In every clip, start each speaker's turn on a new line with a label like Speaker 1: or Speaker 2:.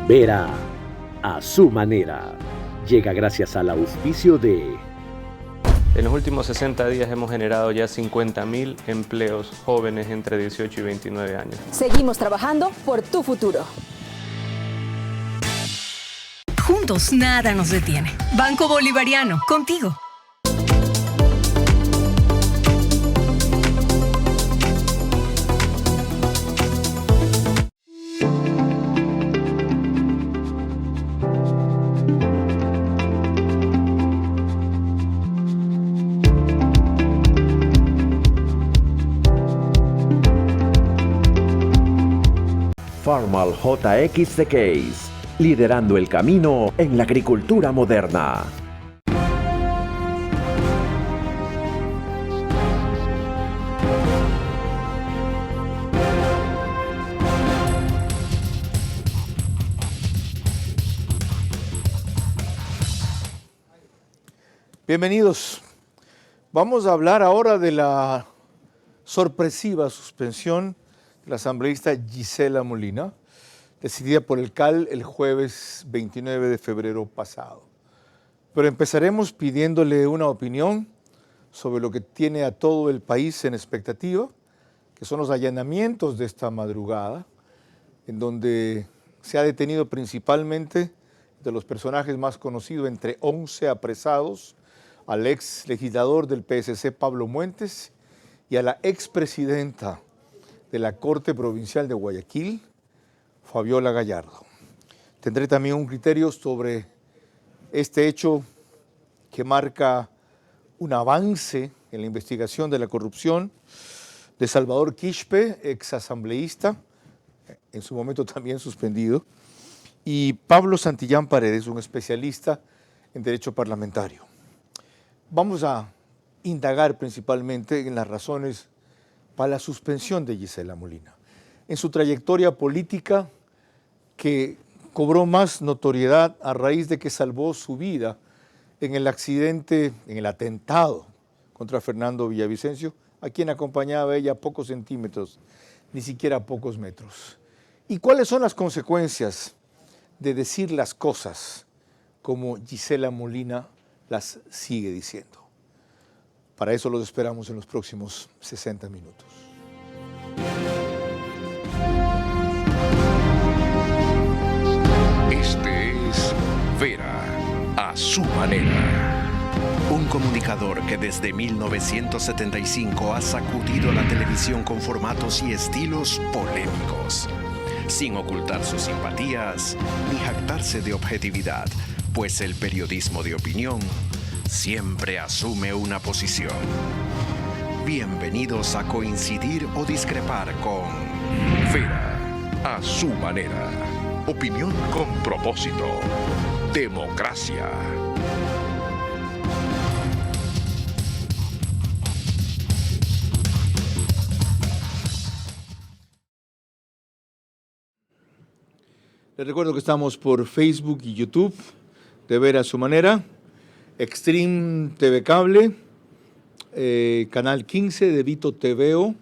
Speaker 1: Vera a su manera. Llega gracias al auspicio de...
Speaker 2: En los últimos 60 días hemos generado ya 50.000 empleos jóvenes entre 18 y 29 años.
Speaker 3: Seguimos trabajando por tu futuro.
Speaker 4: Juntos nada nos detiene. Banco Bolivariano, contigo.
Speaker 5: Farmal JX The Case, liderando el camino en la agricultura moderna.
Speaker 6: Bienvenidos. Vamos a hablar ahora de la sorpresiva suspensión de la asambleísta Gisela Molina, decidida por el CAL el jueves 29 de febrero pasado. Pero empezaremos pidiéndole una opinión sobre lo que tiene a todo el país en expectativa, que son los allanamientos de esta madrugada, en donde se ha detenido principalmente de los personajes más conocidos, entre 11 apresados, al ex legislador del PSC Pablo Muentes y a la expresidenta de la Corte Provincial de Guayaquil, Fabiola Gallardo. Tendré también un criterio sobre este hecho que marca un avance en la investigación de la corrupción de Salvador Quispe, ex asambleísta, en su momento también suspendido, y Pablo Santillán Paredes, un especialista en derecho parlamentario. Vamos a indagar principalmente en las razones para la suspensión de Gisela Molina, en su trayectoria política que cobró más notoriedad a raíz de que salvó su vida en el accidente, en el atentado contra Fernando Villavicencio, a quien acompañaba ella a pocos centímetros, ni siquiera a pocos metros. ¿Y cuáles son las consecuencias de decir las cosas como Gisela Molina las sigue diciendo? Para eso los esperamos en los próximos 60 minutos.
Speaker 7: Este es Vera a su manera. Un comunicador que desde 1975 ha sacudido la televisión con formatos y estilos polémicos, sin ocultar sus simpatías ni jactarse de objetividad, pues el periodismo de opinión siempre asume una posición. Bienvenidos a coincidir o discrepar con Vera a su manera. Opinión con propósito. Democracia.
Speaker 6: Les recuerdo que estamos por Facebook y YouTube, de Vera a su manera, Extreme TV Cable, Canal 15 de Vito TVO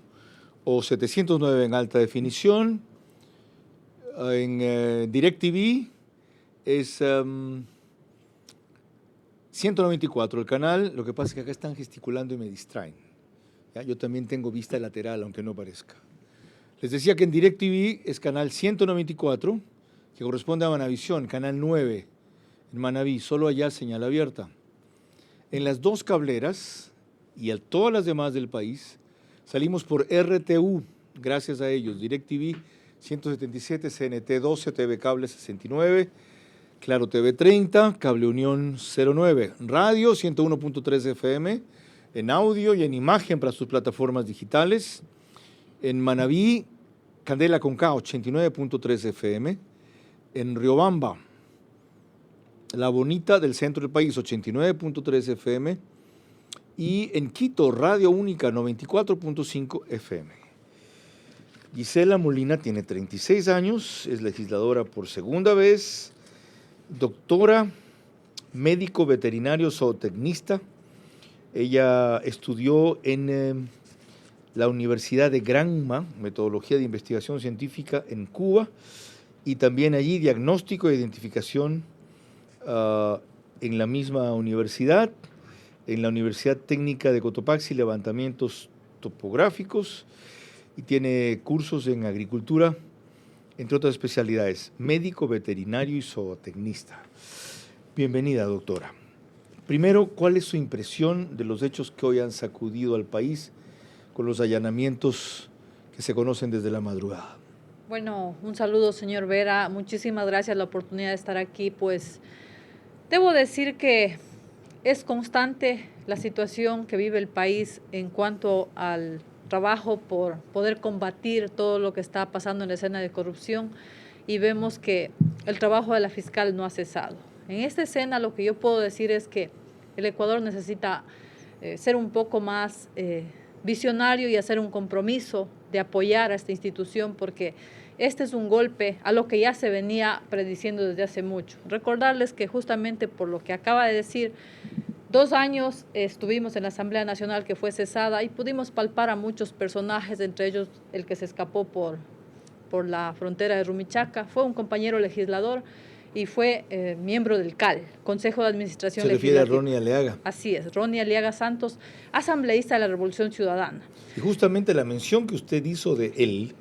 Speaker 6: o 709 en alta definición. En DirecTV es 194 el canal. Lo que pasa es que acá están gesticulando y me distraen. ¿Ya? Yo también tengo vista lateral, aunque no parezca. Les decía que en DirecTV es canal 194, que corresponde a Manavisión, canal 9 en Manaví, solo allá señal abierta. En las dos cableras y a todas las demás del país salimos por RTU, gracias a ellos, DirecTV 177, CNT 12, TV Cable 69, Claro TV 30, Cable Unión 09, Radio 101.3 FM, en audio y en imagen para sus plataformas digitales. En Manaví, Candela con K 89.3 FM, en Riobamba, La Bonita del centro del país 89.3 FM y en Quito, Radio Única 94.5 FM. Gisela Molina tiene 36 años, es legisladora por segunda vez, doctora, médico veterinario zootecnista. Ella estudió en la Universidad de Granma, metodología de investigación científica en Cuba, y también allí diagnóstico e identificación en la misma universidad, en la Universidad Técnica de Cotopaxi, levantamientos topográficos, y tiene cursos en agricultura, entre otras especialidades, médico, veterinario y zootecnista. Bienvenida, doctora. Primero, ¿cuál es su impresión de los hechos que hoy han sacudido al país con los allanamientos que se conocen desde la madrugada?
Speaker 8: Bueno, un saludo, señor Vera. Muchísimas gracias por la oportunidad de estar aquí. Pues debo decir que es constante la situación que vive el país en cuanto al trabajo por poder combatir todo lo que está pasando en la escena de corrupción, y vemos que el trabajo de la fiscal no ha cesado. En esta escena lo que yo puedo decir es que el Ecuador necesita ser un poco más visionario y hacer un compromiso de apoyar a esta institución, porque este es un golpe a lo que ya se venía prediciendo desde hace mucho. Recordarles que justamente por lo que acaba de decir, 2 años estuvimos en la Asamblea Nacional que fue cesada y pudimos palpar a muchos personajes, entre ellos el que se escapó por la frontera de Rumichaca, fue un compañero legislador y fue miembro del CAL, Consejo de Administración Legislativa.
Speaker 6: Se refiere a Ronnie Aliaga.
Speaker 8: Así es, Ronnie Aliaga Santos, asambleísta de la Revolución Ciudadana.
Speaker 6: Y justamente la mención que usted hizo de él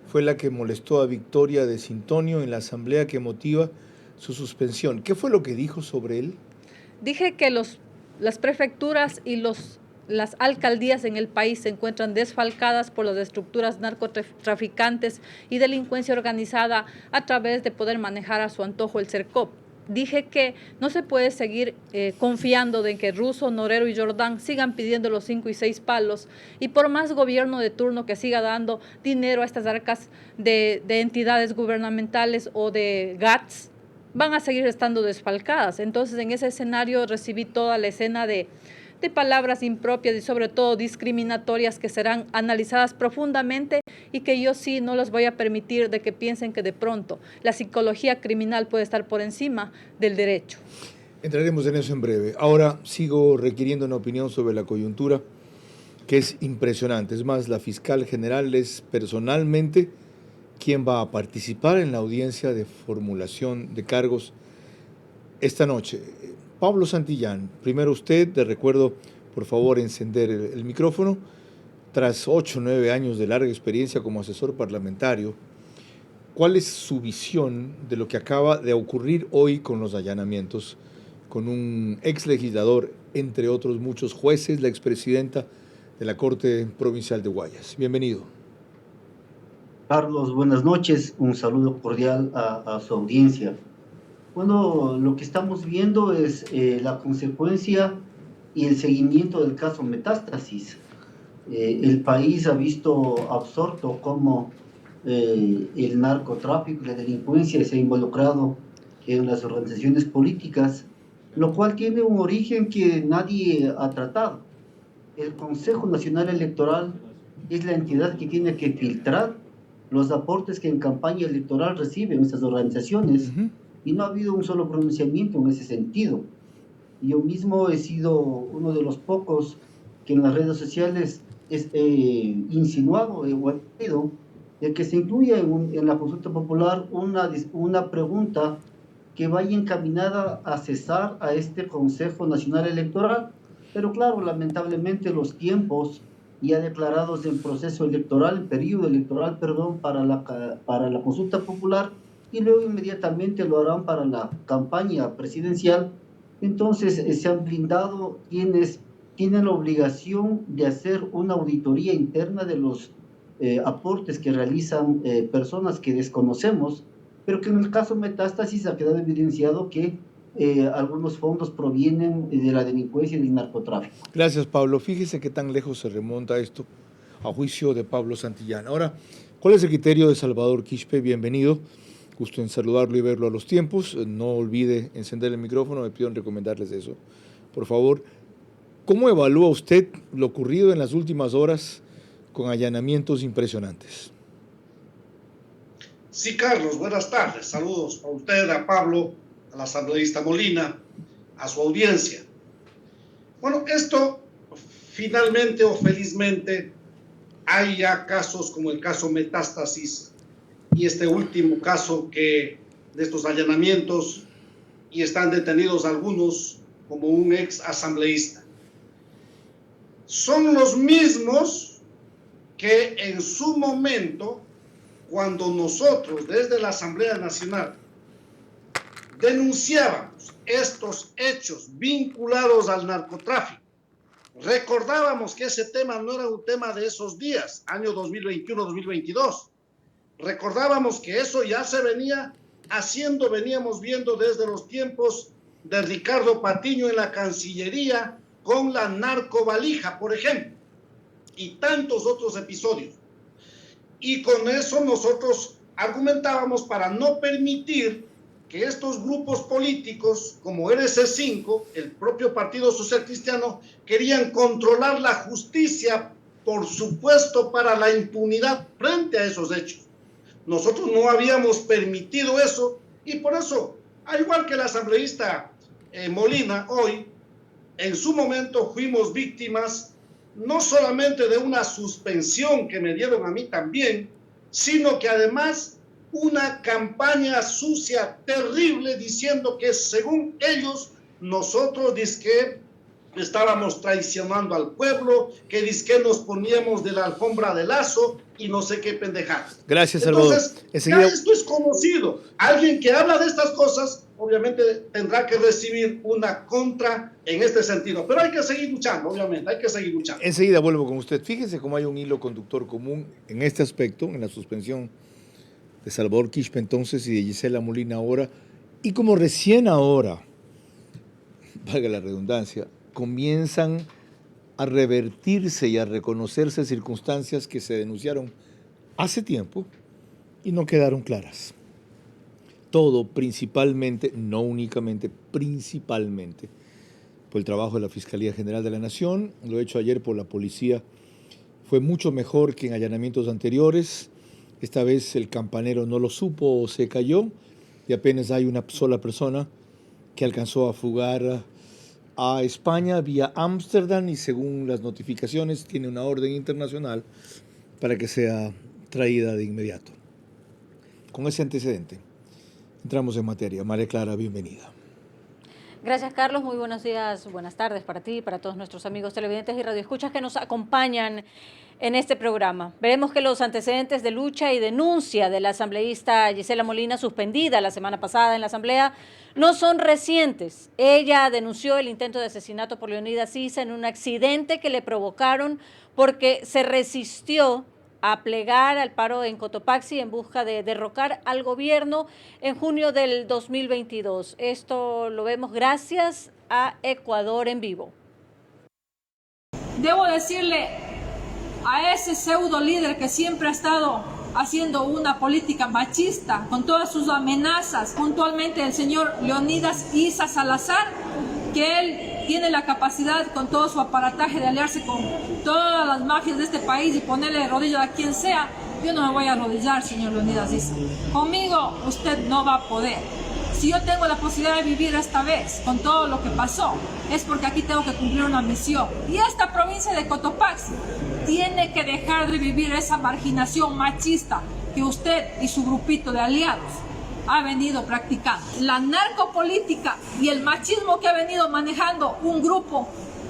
Speaker 6: fue la que molestó a Victoria de Sintonio en la asamblea que motiva su suspensión. ¿Qué fue lo que dijo sobre él?
Speaker 8: Dije que las prefecturas y las alcaldías en el país se encuentran desfalcadas por las estructuras narcotraficantes y delincuencia organizada a través de poder manejar a su antojo el CERCOP. Dije que no se puede seguir confiando de que Russo, Norero y Jordán sigan pidiendo los 5 y 6 palos, y por más gobierno de turno que siga dando dinero a estas arcas de entidades gubernamentales o de GATS, van a seguir estando desfalcadas. Entonces, en ese escenario recibí toda la escena de palabras impropias y sobre todo discriminatorias que serán analizadas profundamente, y que yo sí no les voy a permitir de que piensen que de pronto la psicología criminal puede estar por encima del derecho.
Speaker 6: Entraremos en eso en breve. Ahora sigo requiriendo una opinión sobre la coyuntura, que es impresionante. Es más, la fiscal general es personalmente quien va a participar en la audiencia de formulación de cargos esta noche. Pablo Santillán, primero usted, te recuerdo, por favor, encender el micrófono. Tras 8 o 9 años de larga experiencia como asesor parlamentario, ¿cuál es su visión de lo que acaba de ocurrir hoy con los allanamientos, con un ex legislador, entre otros muchos jueces, la expresidenta de la Corte Provincial de Guayas? Bienvenido.
Speaker 9: Carlos, buenas noches. Un saludo cordial a su audiencia. Bueno, lo que estamos viendo es la consecuencia y el seguimiento del caso Metástasis. El país ha visto absorto cómo el narcotráfico y la delincuencia se ha involucrado en las organizaciones políticas, lo cual tiene un origen que nadie ha tratado. El Consejo Nacional Electoral es la entidad que tiene que filtrar los aportes que en campaña electoral reciben esas organizaciones. Y no ha habido un solo pronunciamiento en ese sentido. Yo mismo he sido uno de los pocos que en las redes sociales insinuado o he pedido de que se incluya en la consulta popular una pregunta que vaya encaminada a cesar a este Consejo Nacional Electoral. Pero claro, lamentablemente los tiempos ya declarados en proceso electoral, en periodo electoral, perdón, para la consulta popular, y luego inmediatamente lo harán para la campaña presidencial. Entonces se han blindado quienes tienen la obligación de hacer una auditoría interna de los aportes que realizan personas que desconocemos, pero que en el caso Metástasis ha quedado evidenciado que algunos fondos provienen de la delincuencia y del narcotráfico.
Speaker 6: Gracias, Pablo. Fíjese qué tan lejos se remonta esto a juicio de Pablo Santillán. Ahora, ¿cuál es el criterio de Salvador Quispe? Bienvenido. Gusto en saludarlo y verlo a los tiempos. No olvide encender el micrófono, me pido recomendarles eso. Por favor, ¿cómo evalúa usted lo ocurrido en las últimas horas con allanamientos impresionantes?
Speaker 10: Sí, Carlos, buenas tardes. Saludos a usted, a Pablo, a la asambleísta Molina, a su audiencia. Bueno, esto finalmente o felizmente hay ya casos como el caso Metástasis y este último caso de estos allanamientos, y están detenidos algunos como un ex asambleísta. Son los mismos que en su momento, cuando nosotros desde la Asamblea Nacional denunciábamos estos hechos vinculados al narcotráfico, recordábamos que ese tema no era un tema de esos días, año 2021-2022. Recordábamos que eso ya se venía haciendo, veníamos viendo desde los tiempos de Ricardo Patiño en la Cancillería con la narcovalija, por ejemplo, y tantos otros episodios. Y con eso nosotros argumentábamos para no permitir que estos grupos políticos como RC5, el propio Partido Social Cristiano, querían controlar la justicia, por supuesto, para la impunidad frente a esos hechos. Nosotros no habíamos permitido eso y por eso, al igual que el asambleísta Molina, hoy, en su momento fuimos víctimas no solamente de una suspensión que me dieron a mí también, sino que además una campaña sucia, terrible, diciendo que según ellos, nosotros dizque estábamos traicionando al pueblo, que dizque nos poníamos de la alfombra de lazo y no sé qué pendejada.
Speaker 6: Gracias, Salvador.
Speaker 10: Entonces, ya esto es conocido. Alguien que habla de estas cosas, obviamente tendrá que recibir una contra en este sentido. Pero hay que seguir luchando, obviamente, hay que seguir luchando.
Speaker 6: Enseguida vuelvo con usted. Fíjese cómo hay un hilo conductor común en este aspecto, en la suspensión de Salvador Quispe entonces y de Gisela Molina ahora, y como recién ahora, valga la redundancia, comienzan a revertirse y a reconocerse circunstancias que se denunciaron hace tiempo y no quedaron claras. Todo principalmente, no únicamente, principalmente, por el trabajo de la Fiscalía General de la Nación, lo hecho ayer por la policía, fue mucho mejor que en allanamientos anteriores. Esta vez el campanero no lo supo o se cayó y apenas hay una sola persona que alcanzó a fugar a España vía Ámsterdam y según las notificaciones tiene una orden internacional para que sea traída de inmediato. Con ese antecedente entramos en materia. María Clara, bienvenida.
Speaker 11: Gracias, Carlos. Muy buenos días, buenas tardes para ti y para todos nuestros amigos televidentes y radioescuchas que nos acompañan en este programa. Veremos que los antecedentes de lucha y denuncia de la asambleísta Gisela Molina, suspendida la semana pasada en la Asamblea, no son recientes. Ella denunció el intento de asesinato por Leonidas Issa en un accidente que le provocaron porque se resistió a plegar al paro en Cotopaxi en busca de derrocar al gobierno en junio del 2022. Esto lo vemos gracias a Ecuador en Vivo.
Speaker 12: Debo decirle a ese pseudo líder que siempre ha estado haciendo una política machista con todas sus amenazas, puntualmente el señor Leonidas Issa Salazar, que él tiene la capacidad con todo su aparataje de aliarse con todas las mafias de este país y ponerle rodillas a quien sea. Yo no me voy a arrodillar, señor Leonidas Issa. Conmigo usted no va a poder. Si yo tengo la posibilidad de vivir esta vez con todo lo que pasó, es porque aquí tengo que cumplir una misión. Y esta provincia de Cotopaxi tiene que dejar de vivir esa marginación machista que usted y su grupito de aliados ha venido practicando. La narcopolítica y el machismo que ha venido manejando un grupo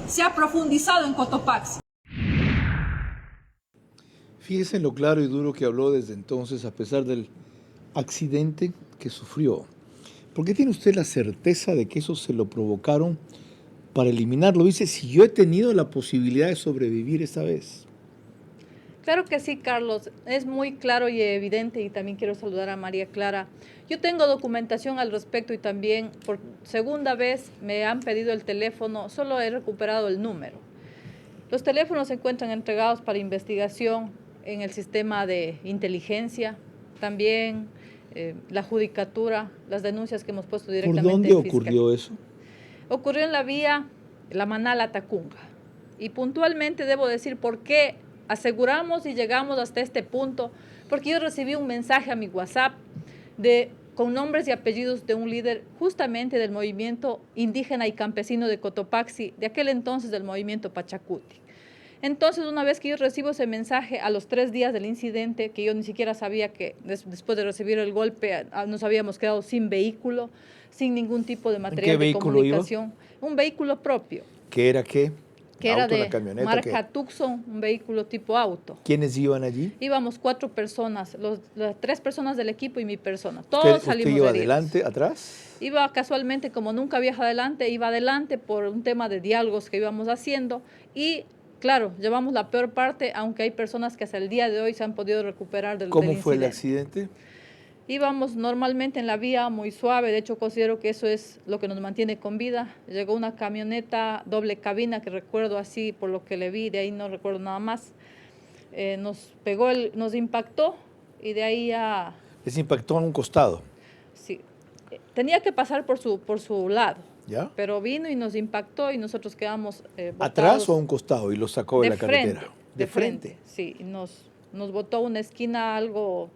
Speaker 12: se ha profundizado en Cotopaxi.
Speaker 6: Fíjese en lo claro y duro que habló desde entonces, a pesar del accidente que sufrió. ¿Por qué tiene usted la certeza de que eso se lo provocaron para eliminarlo? Dice, si yo he tenido la posibilidad de sobrevivir esta vez.
Speaker 8: Claro que sí, Carlos. Es muy claro y evidente, y también quiero saludar a María Clara. Yo tengo documentación al respecto y también por segunda vez me han pedido el teléfono, solo he recuperado el número. Los teléfonos se encuentran entregados para investigación en el sistema de inteligencia, también la judicatura, las denuncias que hemos puesto directamente.
Speaker 6: ¿Por dónde ocurrió eso?
Speaker 8: Ocurrió en la vía La Manala-Tacunga. Y puntualmente debo decir por qué aseguramos y llegamos hasta este punto, porque yo recibí un mensaje a mi WhatsApp con nombres y apellidos de un líder justamente del movimiento indígena y campesino de Cotopaxi, de aquel entonces del movimiento Pachacuti. Entonces, una vez que yo recibo ese mensaje a los 3 días del incidente, que yo ni siquiera sabía que después de recibir el golpe nos habíamos quedado sin vehículo, sin ningún tipo de material de comunicación. Un vehículo propio.
Speaker 6: ¿Qué era qué?
Speaker 8: Que era
Speaker 6: ¿Auto,
Speaker 8: de
Speaker 6: una camioneta,
Speaker 8: marca
Speaker 6: qué?
Speaker 8: Tucson, un vehículo tipo auto.
Speaker 6: ¿Quiénes iban allí?
Speaker 8: Íbamos 4 personas, las 3 personas del equipo y mi persona. Todos salimos
Speaker 6: ¿Usted iba
Speaker 8: heridos.
Speaker 6: adelante, atrás?
Speaker 8: Iba casualmente, como nunca viaja adelante, iba adelante por un tema de diálogos que íbamos haciendo y, claro, llevamos la peor parte, aunque hay personas que hasta el día de hoy se han podido recuperar del
Speaker 6: ¿Cómo
Speaker 8: incidente.
Speaker 6: fue el accidente?
Speaker 8: Íbamos normalmente en la vía muy suave, de hecho considero que eso es lo que nos mantiene con vida. Llegó una camioneta doble cabina, que recuerdo así por lo que le vi, de ahí no recuerdo nada más. Nos pegó, nos impactó y de ahí ya...
Speaker 6: Les impactó a un costado.
Speaker 8: Sí, tenía que pasar por su lado,
Speaker 6: ¿Ya?
Speaker 8: pero vino y nos impactó y nosotros quedamos botados.
Speaker 6: ¿Atrás o a un costado y lo sacó de la carretera?
Speaker 8: De frente, sí, nos botó a una esquina algo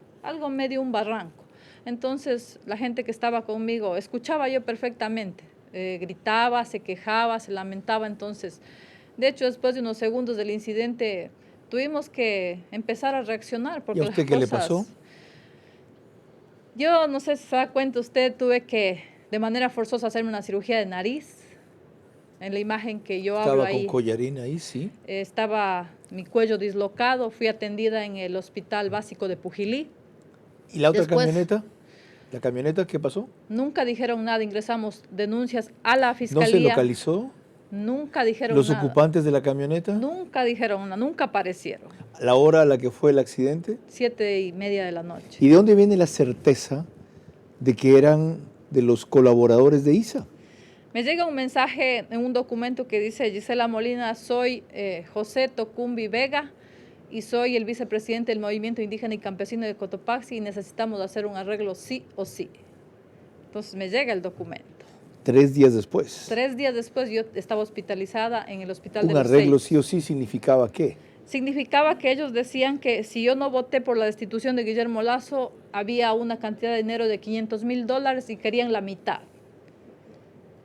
Speaker 8: medio un barranco. Entonces la gente que estaba conmigo, escuchaba yo perfectamente, gritaba, se quejaba, se lamentaba. Entonces, de hecho, después de unos segundos del incidente, tuvimos que empezar a reaccionar. Porque
Speaker 6: ¿Y a usted qué le pasó?
Speaker 8: Yo no sé si se da cuenta usted, tuve que de manera forzosa hacerme una cirugía de nariz. En la imagen que yo hablo ahí.
Speaker 6: Estaba con collarín ahí, sí.
Speaker 8: Estaba mi cuello dislocado, fui atendida en el Hospital Básico de Pujilí.
Speaker 6: ¿Y la otra
Speaker 8: Después,
Speaker 6: camioneta? ¿La camioneta qué pasó?
Speaker 8: Nunca dijeron nada, ingresamos denuncias a la fiscalía.
Speaker 6: ¿No se localizó?
Speaker 8: Nunca dijeron
Speaker 6: ¿Los
Speaker 8: nada.
Speaker 6: ocupantes de la camioneta?
Speaker 8: Nunca dijeron nada, nunca aparecieron.
Speaker 6: ¿La hora a la que fue el accidente?
Speaker 8: 7:30 de la noche.
Speaker 6: ¿Y de dónde viene la certeza de que eran de los colaboradores de ISA?
Speaker 8: Me llega un mensaje en un documento que dice: Gisela Molina, soy José Tocumbi Vega y soy el vicepresidente del Movimiento Indígena y Campesino de Cotopaxi y necesitamos hacer un arreglo sí o sí. Entonces me llega el documento.
Speaker 6: 3 días después.
Speaker 8: 3 días después yo estaba hospitalizada en el hospital de
Speaker 6: ¿Un
Speaker 8: Los
Speaker 6: arreglo
Speaker 8: Seyes.
Speaker 6: sí o sí significaba qué?
Speaker 8: Significaba que ellos decían que si yo no voté por la destitución de Guillermo Lasso, había una cantidad de dinero de $500,000 y querían la mitad.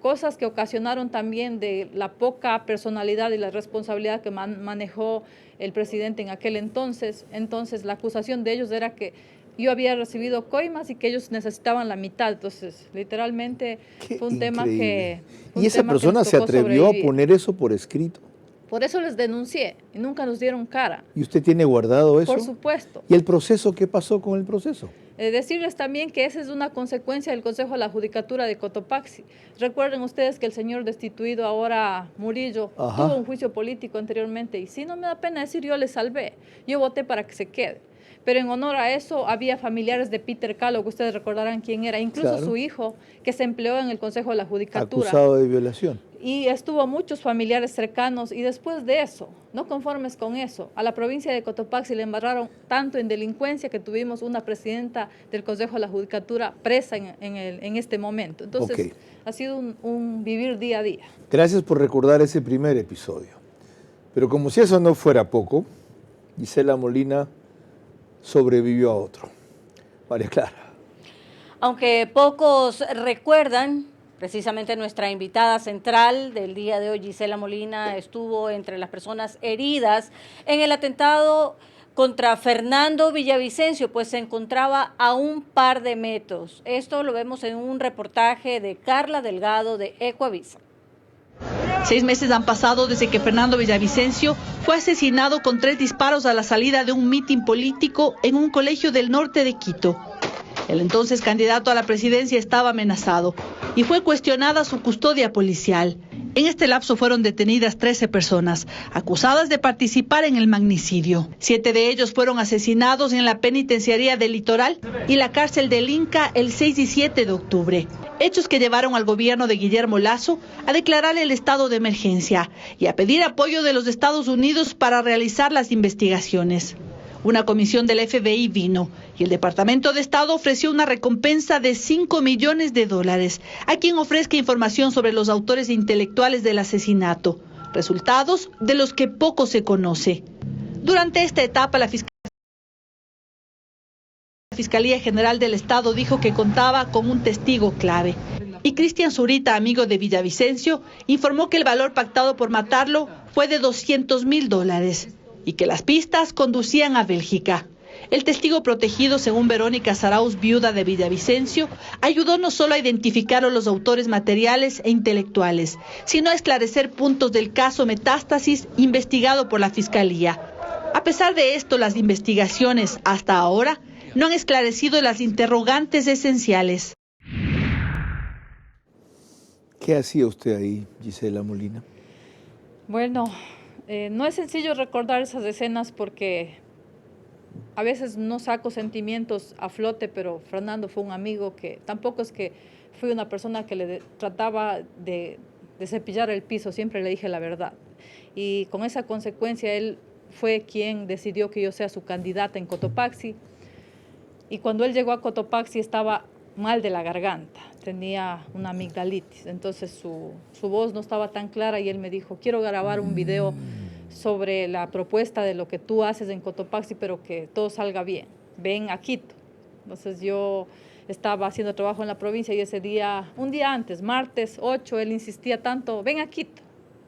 Speaker 8: Cosas que ocasionaron también de la poca personalidad y la responsabilidad que manejó el presidente en aquel entonces. Entonces la acusación de ellos era que yo había recibido coimas y que ellos necesitaban la mitad. Entonces, literalmente fue un tema que...
Speaker 6: ¿Y esa persona se atrevió a poner eso por escrito?
Speaker 8: Por eso les denuncié y nunca nos dieron cara.
Speaker 6: ¿Y usted tiene guardado eso?
Speaker 8: Por supuesto.
Speaker 6: ¿Y el proceso? ¿Qué pasó con el proceso?
Speaker 8: Decirles también que esa es una consecuencia del Consejo de la Judicatura de Cotopaxi. Recuerden ustedes que el señor destituido ahora, Murillo, tuvo un juicio político anteriormente y sí, no me da pena decir, yo le salvé. Yo voté para que se quede. Pero en honor a eso había familiares de Peter Calo, que ustedes recordarán quién era, incluso su hijo, que se empleó en el Consejo de la Judicatura.
Speaker 6: Acusado de violación.
Speaker 8: Y estuvo muchos familiares cercanos y después de eso, no conformes con eso, a la provincia de Cotopaxi le embarraron tanto en delincuencia que tuvimos una presidenta del Consejo de la Judicatura presa en este momento. Entonces, ha sido un vivir día a día.
Speaker 6: Gracias por recordar ese primer episodio. Pero como si eso no fuera poco, Gisela Molina sobrevivió a otro. María Clara.
Speaker 11: Aunque pocos recuerdan, precisamente nuestra invitada central del día de hoy, Gisela Molina, estuvo entre las personas heridas en el atentado contra Fernando Villavicencio, pues se encontraba a un par de metros. Esto lo vemos en un reportaje de Carla Delgado de Ecuavisa.
Speaker 13: 6 meses han pasado desde que Fernando Villavicencio fue asesinado con 3 disparos a la salida de un mitin político en un colegio del norte de Quito. El entonces candidato a la presidencia estaba amenazado y fue cuestionada su custodia policial. En este lapso fueron detenidas 13 personas, acusadas de participar en el magnicidio. 7 de ellos fueron asesinados en la penitenciaría del Litoral y la cárcel del Inca el 6 y 7 de octubre. Hechos que llevaron al gobierno de Guillermo Lasso a declarar el estado de emergencia y a pedir apoyo de los Estados Unidos para realizar las investigaciones. Una comisión del FBI vino y el Departamento de Estado ofreció una recompensa de $5 millones a quien ofrezca información sobre los autores intelectuales del asesinato, resultados de los que poco se conoce. Durante esta etapa, la Fiscalía La Fiscalía General del Estado dijo que contaba con un testigo clave. Y Cristian Zurita, amigo de Villavicencio, informó que el valor pactado por matarlo fue de $200,000 y que las pistas conducían a Bélgica. El testigo protegido, según Verónica Sarauz, viuda de Villavicencio, ayudó no solo a identificar a los autores materiales e intelectuales, sino a esclarecer puntos del caso Metástasis investigado por la Fiscalía. A pesar de esto, las investigaciones hasta ahora no han esclarecido las interrogantes esenciales.
Speaker 6: ¿Qué hacía usted ahí, Gisela Molina?
Speaker 8: Bueno, no es sencillo recordar esas escenas porque a veces no saco sentimientos a flote, pero Fernando fue un amigo que tampoco es que fui una persona que le trataba de cepillar el piso, siempre le dije la verdad. Y con esa consecuencia él fue quien decidió que yo sea su candidata en Cotopaxi. Y cuando él llegó a Cotopaxi estaba mal de la garganta, tenía una amigdalitis, entonces su voz no estaba tan clara y él me dijo, quiero grabar un video sobre la propuesta de lo que tú haces en Cotopaxi, pero que todo salga bien, ven a Quito. Entonces yo estaba haciendo trabajo en la provincia y ese día, un día antes, martes 8, él insistía tanto, ven a Quito.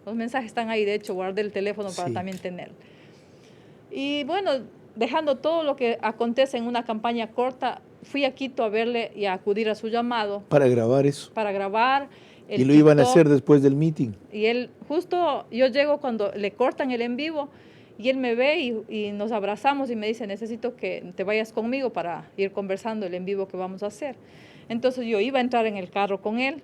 Speaker 8: Los mensajes están ahí, de hecho guardé el teléfono para también tenerlo. Y bueno, dejando todo lo que acontece en una campaña corta, fui a Quito a verle y a acudir a su llamado.
Speaker 6: Para grabar eso.
Speaker 8: Para grabar.
Speaker 6: Y lo iban a hacer después del meeting.
Speaker 8: Y él, justo yo llego cuando le cortan el en vivo y él me ve y nos abrazamos y me dice, necesito que te vayas conmigo para ir conversando el en vivo que vamos a hacer. Entonces yo iba a entrar en el carro con él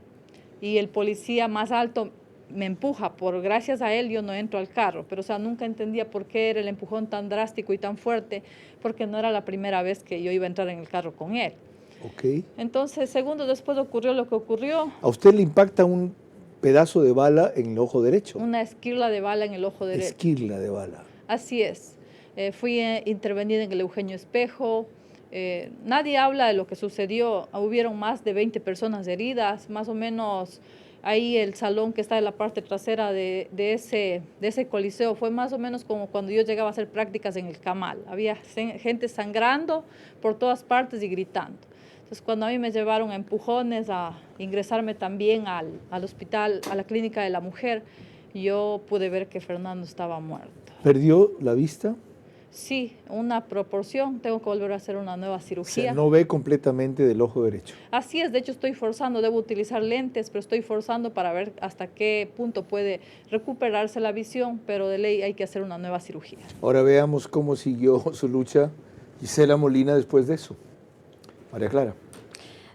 Speaker 8: y el policía más alto me empuja, gracias a él yo no entro al carro, pero o sea, nunca entendía por qué era el empujón tan drástico y tan fuerte, porque no era la primera vez que yo iba a entrar en el carro con él.
Speaker 6: Okay.
Speaker 8: Entonces, segundos después ocurrió lo que ocurrió.
Speaker 6: ¿A usted le impacta un pedazo de bala en el ojo derecho?
Speaker 8: Una esquirla de bala en el ojo derecho.
Speaker 6: Esquirla de bala.
Speaker 8: Así es. Fui intervenida en el Eugenio Espejo. Nadie habla de lo que sucedió. Hubieron más de 20 personas heridas, más o menos. Ahí el salón que está en la parte trasera de ese coliseo fue más o menos como cuando yo llegaba a hacer prácticas en el Camal. Había gente sangrando por todas partes y gritando. Entonces cuando a mí me llevaron a empujones a ingresarme también al hospital, a la clínica de la mujer, yo pude ver que Fernando estaba muerto.
Speaker 6: ¿Perdió la vista?
Speaker 8: Sí, una proporción, tengo que volver a hacer una nueva cirugía.
Speaker 6: O sea, no ve completamente del ojo derecho.
Speaker 8: Así es, de hecho estoy forzando, debo utilizar lentes, pero estoy forzando para ver hasta qué punto puede recuperarse la visión, pero de ley hay que hacer una nueva cirugía.
Speaker 6: Ahora veamos cómo siguió su lucha Gisela Molina después de eso. María Clara.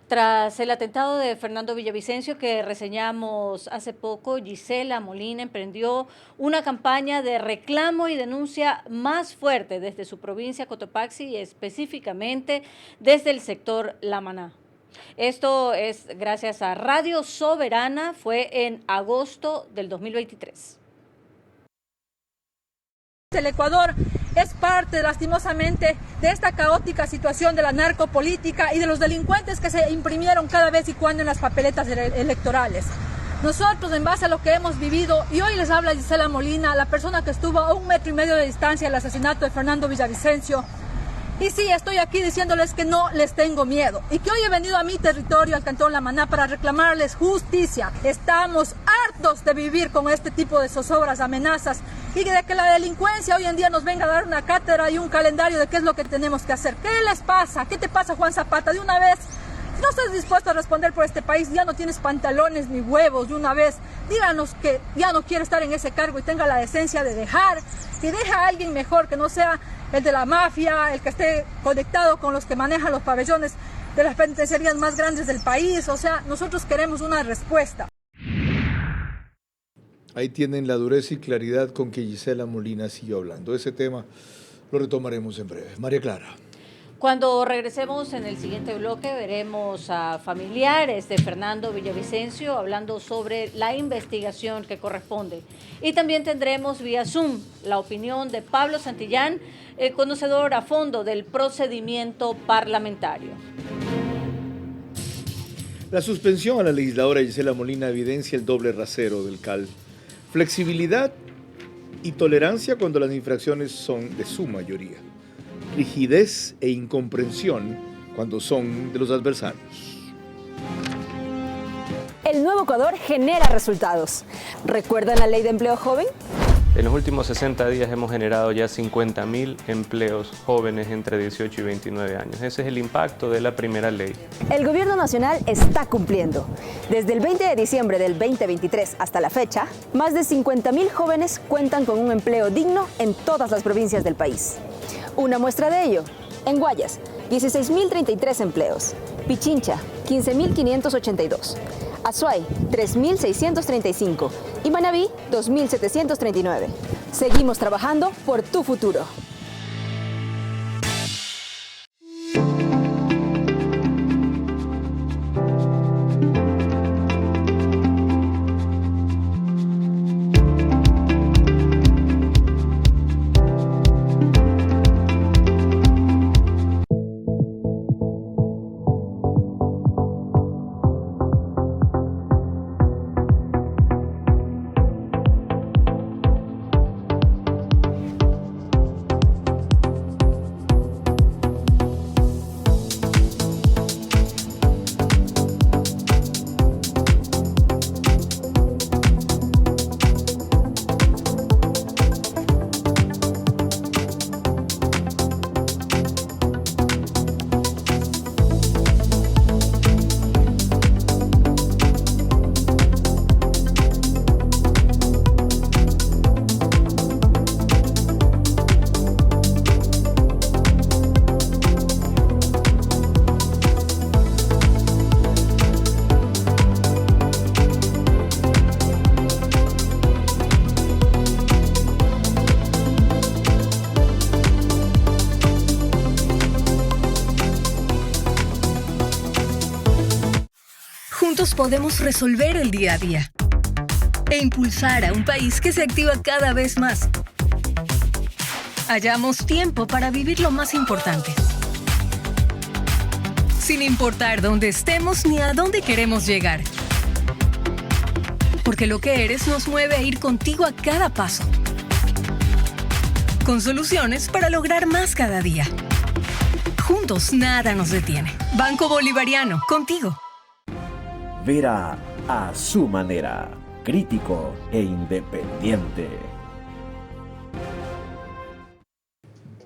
Speaker 11: Tras el atentado de Fernando Villavicencio que reseñamos hace poco, Gisela Molina emprendió una campaña de reclamo y denuncia más fuerte desde su provincia Cotopaxi y específicamente desde el sector La Maná. Esto es gracias a Radio Soberana, fue en agosto del 2023.
Speaker 12: El Ecuador es parte, lastimosamente, de esta caótica situación de la narcopolítica y de los delincuentes que se imprimieron cada vez y cuando en las papeletas electorales. Nosotros, en base a lo que hemos vivido, y hoy les habla Gisela Molina, la persona que estuvo a 1,5 metros de distancia del asesinato de Fernando Villavicencio, y sí, estoy aquí diciéndoles que no les tengo miedo y que hoy he venido a mi territorio, al Cantón La Maná, para reclamarles justicia. Estamos hartos de vivir con este tipo de zozobras, amenazas y de que la delincuencia hoy en día nos venga a dar una cátedra y un calendario de qué es lo que tenemos que hacer. ¿Qué les pasa? ¿Qué te pasa, Juan Zapata? De una vez, si no estás dispuesto a responder por este país, ya no tienes pantalones ni huevos, de una vez, díganos que ya no quiere estar en ese cargo y tenga la decencia de dejar, y deja a alguien mejor, que no sea el de la mafia, el que esté conectado con los que manejan los pabellones de las penitenciarías más grandes del país. O sea, nosotros queremos una respuesta.
Speaker 6: Ahí tienen la dureza y claridad con que Gisela Molina siguió hablando. Ese tema lo retomaremos en breve. María Clara.
Speaker 11: Cuando regresemos en el siguiente bloque veremos a familiares de Fernando Villavicencio hablando sobre la investigación que corresponde. Y también tendremos vía Zoom la opinión de Pablo Santillán, el conocedor a fondo del procedimiento parlamentario.
Speaker 6: La suspensión a la legisladora Gisela Molina evidencia el doble rasero del CAL. Flexibilidad y tolerancia cuando las infracciones son de su mayoría. Rigidez e incomprensión cuando son de los adversarios.
Speaker 3: El nuevo Ecuador genera resultados. ¿Recuerdan la ley de empleo joven?
Speaker 2: En los últimos 60 días hemos generado ya 50.000 empleos jóvenes entre 18 y 29 años. Ese es el impacto de la primera ley.
Speaker 3: El gobierno nacional está cumpliendo. Desde el 20 de diciembre del 2023 hasta la fecha, más de 50.000 jóvenes cuentan con un empleo digno en todas las provincias del país. Una muestra de ello, en Guayas, 16.033 empleos. Pichincha, 15.582. Azuay, 3.635 y Manabí, 2.739. Seguimos trabajando por tu futuro.
Speaker 4: Juntos podemos resolver el día a día e impulsar a un país que se activa cada vez más. Hallamos tiempo para vivir lo más importante, sin importar dónde estemos ni a dónde queremos llegar. Porque lo que eres nos mueve a ir contigo a cada paso, con soluciones para lograr más cada día. Juntos nada nos detiene. Banco Bolivariano, contigo.
Speaker 5: Vera a su manera, crítico e independiente.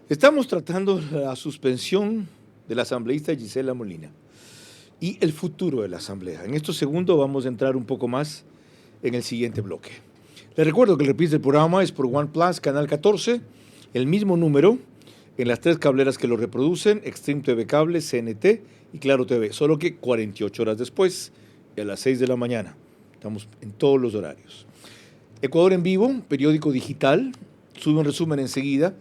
Speaker 6: Estamos tratando la suspensión de la asambleísta Gisela Molina y el futuro de la asamblea. En estos segundos vamos a entrar un poco más en el siguiente bloque. Les recuerdo que el reprise del programa es por OnePlus, Canal 14, el mismo número en las 3 cableras que lo reproducen, Extreme TV Cable, CNT y Claro TV, solo que 48 horas después, y a las 6 de la mañana. Estamos en todos los horarios. Ecuador en Vivo, periódico digital, sube un resumen enseguida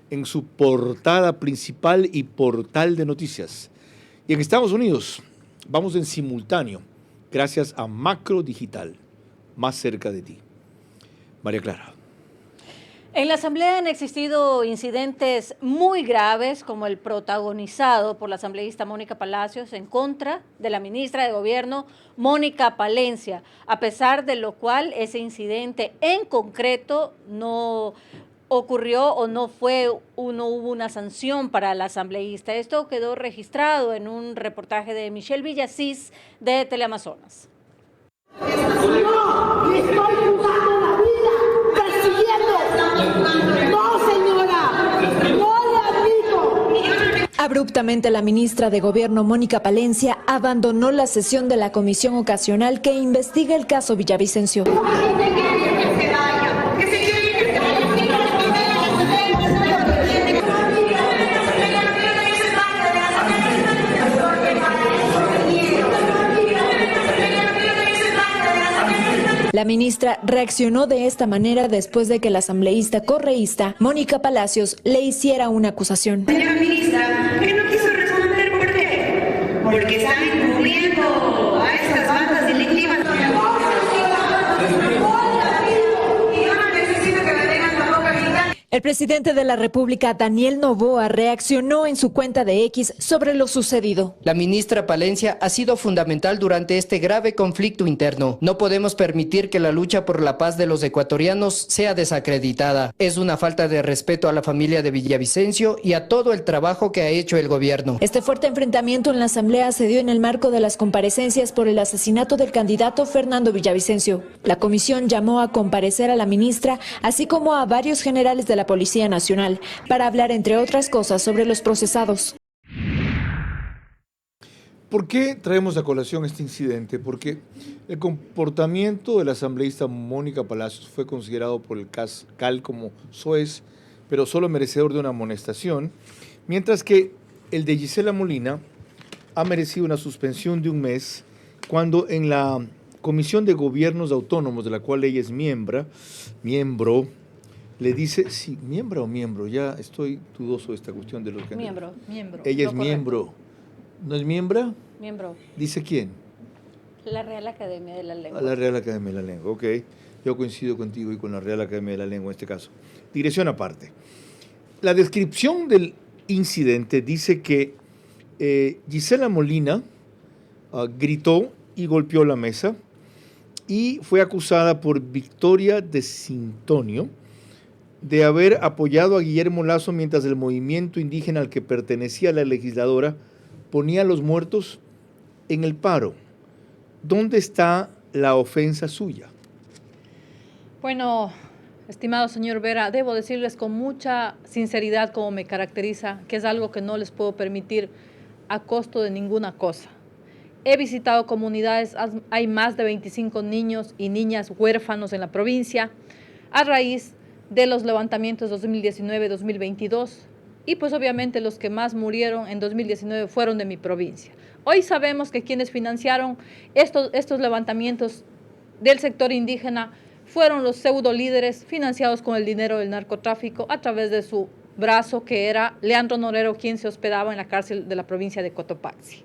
Speaker 6: en su portada principal y portal de noticias. Y en Estados Unidos, vamos en simultáneo, gracias a Macro Digital, más cerca de ti. María Clara.
Speaker 11: En la Asamblea han existido incidentes muy graves, como el protagonizado por la asambleísta Mónica Palacios en contra de la ministra de Gobierno, Mónica Palencia, a pesar de lo cual ese incidente en concreto no ocurrió o no hubo una sanción para la asambleísta. Esto quedó registrado en un reportaje de Michelle Villasís de Teleamazonas.
Speaker 14: No, le estoy jugando la vida, persiguiendo. No, señora, no le admito.
Speaker 15: Abruptamente, la ministra de Gobierno, Mónica Palencia, abandonó la sesión de la comisión ocasional que investiga el caso Villavicencio. La ministra reaccionó de esta manera después de que la asambleísta correísta Mónica Palacios le hiciera una acusación.
Speaker 16: Señora ministra, ¿qué no quiso responder por qué? Porque están encubriendo a estas bandas delictivas.
Speaker 15: El presidente de la República, Daniel Noboa, reaccionó en su cuenta de X sobre lo sucedido.
Speaker 17: La ministra Palencia ha sido fundamental durante este grave conflicto interno. No podemos permitir que la lucha por la paz de los ecuatorianos sea desacreditada. Es una falta de respeto a la familia de Villavicencio y a todo el trabajo que ha hecho el gobierno.
Speaker 15: Este fuerte enfrentamiento en la Asamblea se dio en el marco de las comparecencias por el asesinato del candidato Fernando Villavicencio. La comisión llamó a comparecer a la ministra, así como a varios generales de la Policía Nacional, para hablar, entre otras cosas, sobre los procesados.
Speaker 6: ¿Por qué traemos a colación este incidente? Porque el comportamiento de la asambleísta Mónica Palacios fue considerado por el CAL como soez, pero solo merecedor de una amonestación, mientras que el de Gisela Molina ha merecido una suspensión de un mes, cuando en la Comisión de Gobiernos Autónomos, de la cual ella es miembro, le dice, sí, miembro, ya estoy dudoso de esta cuestión de los que...
Speaker 11: Miembro.
Speaker 6: Ella es miembro. ¿No es miembro?
Speaker 11: Miembro.
Speaker 6: ¿Dice quién?
Speaker 11: La Real Academia de la Lengua.
Speaker 6: La Real Academia de la Lengua, ok. Yo coincido contigo y con la Real Academia de la Lengua en este caso. Digresión aparte. La descripción del incidente dice que Gisela Molina gritó y golpeó la mesa y fue acusada por Victoria de Sintonio de haber apoyado a Guillermo Lazo mientras el movimiento indígena al que pertenecía la legisladora ponía a los muertos en el paro. ¿Dónde está la ofensa suya?
Speaker 8: Bueno, estimado señor Vera, debo decirles con mucha sinceridad, como me caracteriza, que es algo que no les puedo permitir a costo de ninguna cosa. He visitado comunidades, hay más de 25 niños y niñas huérfanos en la provincia a raíz de los levantamientos 2019-2022 y pues obviamente los que más murieron en 2019 fueron de mi provincia. Hoy sabemos que quienes financiaron estos levantamientos del sector indígena fueron los pseudo líderes financiados con el dinero del narcotráfico a través de su brazo, que era Leandro Norero, quien se hospedaba en la cárcel de la provincia de Cotopaxi.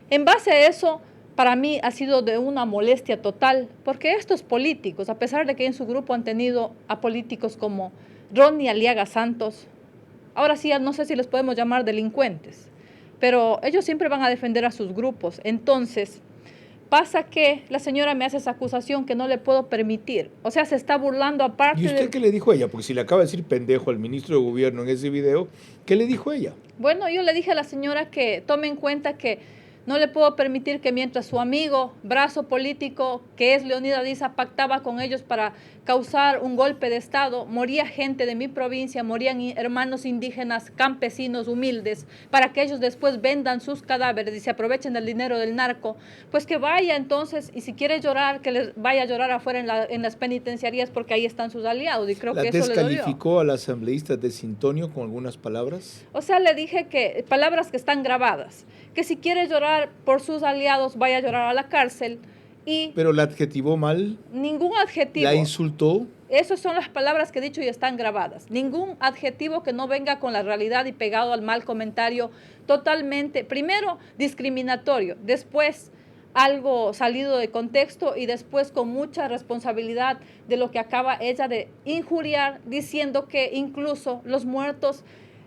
Speaker 8: En base a eso, para mí ha sido de una molestia total, porque estos políticos, a pesar de que en su grupo han tenido a políticos como Ronnie Aliaga Santos, ahora sí, no sé si les podemos llamar delincuentes, pero ellos siempre van a defender a sus grupos. Entonces, pasa que la señora me hace esa acusación que no le puedo permitir. O sea, se está burlando aparte de...
Speaker 6: ¿Y usted qué le dijo a ella? Porque si le acaba de decir pendejo al ministro de Gobierno en ese video, ¿qué le dijo ella?
Speaker 8: Bueno, yo le dije a la señora que tome en cuenta que no le puedo permitir que mientras su amigo, brazo político, que es Leonidas Issa, pactaba con ellos para causar un golpe de Estado, moría gente de mi provincia, morían hermanos indígenas, campesinos, humildes, para que ellos después vendan sus cadáveres y se aprovechen del dinero del narco, pues que vaya entonces, y si quiere llorar, que les vaya a llorar afuera en las penitenciarías, porque ahí están sus aliados, y creo que eso le dolió. ¿La
Speaker 6: descalificó a la asambleísta de Sintonio con algunas palabras?
Speaker 8: O sea, le dije que, palabras que están grabadas, que si quiere llorar por sus aliados, vaya a llorar a la cárcel.
Speaker 6: ¿Pero la adjetivó mal?
Speaker 8: Ningún adjetivo.
Speaker 6: ¿La insultó?
Speaker 8: Esas son las palabras que he dicho y están grabadas. Ningún adjetivo que no venga con la realidad y pegado al mal comentario, totalmente, primero discriminatorio, después algo salido de contexto y después con mucha responsabilidad de lo que acaba ella de injuriar, diciendo que incluso los muertos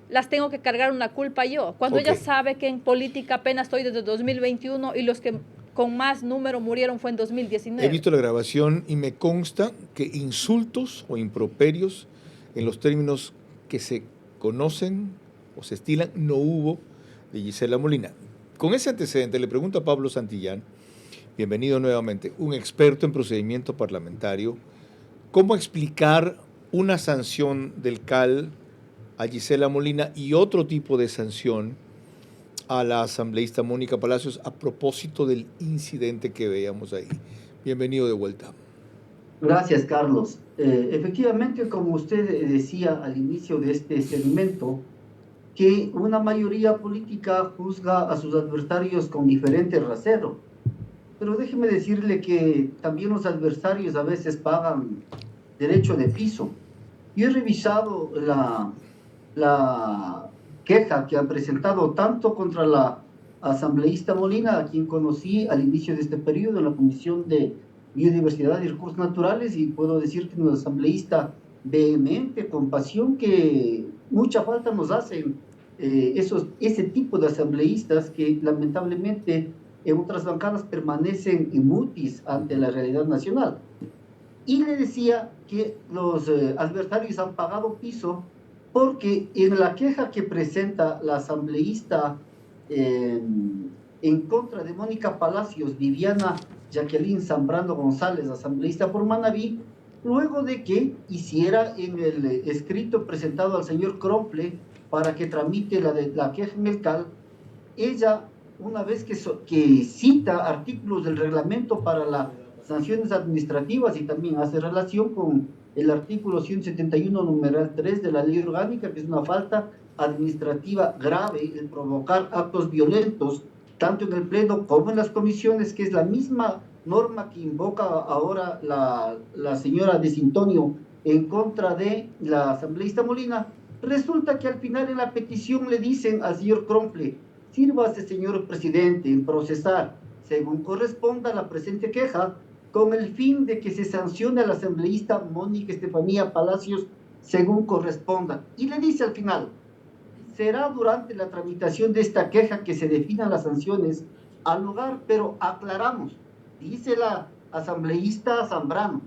Speaker 8: las tengo que cargar una culpa yo, cuando ella sabe que en política apenas estoy desde 2021 y los que con más número murieron fue en 2019.
Speaker 6: He visto la grabación y me consta que insultos o improperios en los términos que se conocen o se estilan no hubo de Gisela Molina. Con ese antecedente le pregunto a Pablo Santillán, bienvenido nuevamente, un experto en procedimiento parlamentario, ¿cómo explicar una sanción del CAL a Gisela Molina y otro tipo de sanción a la asambleísta Mónica Palacios a propósito del incidente que veíamos ahí? Bienvenido de vuelta.
Speaker 9: Gracias, Carlos. Efectivamente, como usted decía al inicio de este segmento, que una mayoría política juzga a sus adversarios con diferente rasero. Pero déjeme decirle que también los adversarios a veces pagan derecho de piso. Yo he revisado la queja que han presentado tanto contra la asambleísta Molina, a quien conocí al inicio de este periodo en la Comisión de Biodiversidad y Recursos Naturales, y puedo decir que es una asambleísta vehemente, con pasión, que mucha falta nos hacen ese tipo de asambleístas que lamentablemente en otras bancadas permanecen inmútiles ante la realidad nacional. Y le decía que los adversarios han pagado piso porque en la queja que presenta la asambleísta en contra de Mónica Palacios, Viviana Jacqueline Zambrano González, asambleísta por Manabí, luego de que hiciera en el escrito presentado al señor Cromple para que tramite la queja en el CAL, ella, una vez que cita artículos del reglamento para las sanciones administrativas y también hace relación con el artículo 171, numeral 3 de la ley orgánica, que es una falta administrativa grave el provocar actos violentos, tanto en el Pleno como en las comisiones, que es la misma norma que invoca ahora la señora de Sintonio en contra de la asambleísta Molina. Resulta que al final en la petición le dicen al señor Cromple: sírvase, señor presidente, en procesar, según corresponda, la presente queja, con el fin de que se sancione a la asambleísta Mónica Estefanía Palacios según corresponda. Y le dice al final: será durante la tramitación de esta queja que se definan las sanciones al lugar, pero aclaramos, dice la asambleísta Zambrano,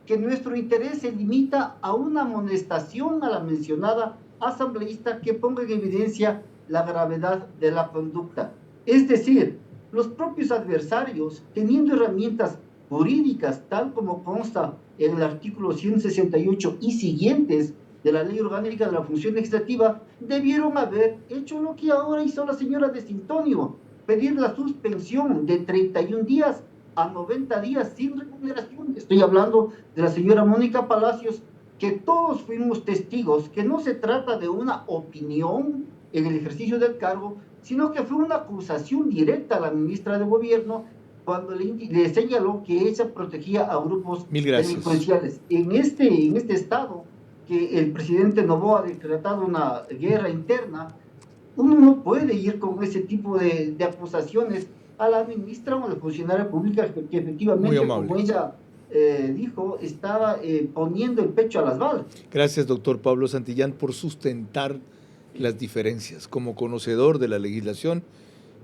Speaker 9: que nuestro interés se limita a una amonestación a la mencionada asambleísta que ponga en evidencia la gravedad de la conducta. Es decir, los propios adversarios, teniendo herramientas jurídicas, tal como consta en el artículo 168 y siguientes de la Ley Orgánica de la Función Legislativa, debieron haber hecho lo que ahora hizo la señora de Sintonio, pedir la suspensión de 31 días a 90 días sin remuneración. Estoy hablando de la señora Mónica Palacios, que todos fuimos testigos, que no se trata de una opinión en el ejercicio del cargo, sino que fue una acusación directa a la ministra de Gobierno cuando le señaló que ella protegía a grupos delincuenciales. En este estado, que el presidente Noboa ha decretado una guerra interna, uno no puede ir con ese tipo de acusaciones a la ministra o a la funcionaria pública que efectivamente, como ella dijo, estaba poniendo el pecho a las balas.
Speaker 6: Gracias, doctor Pablo Santillán, por sustentar las diferencias como conocedor de la legislación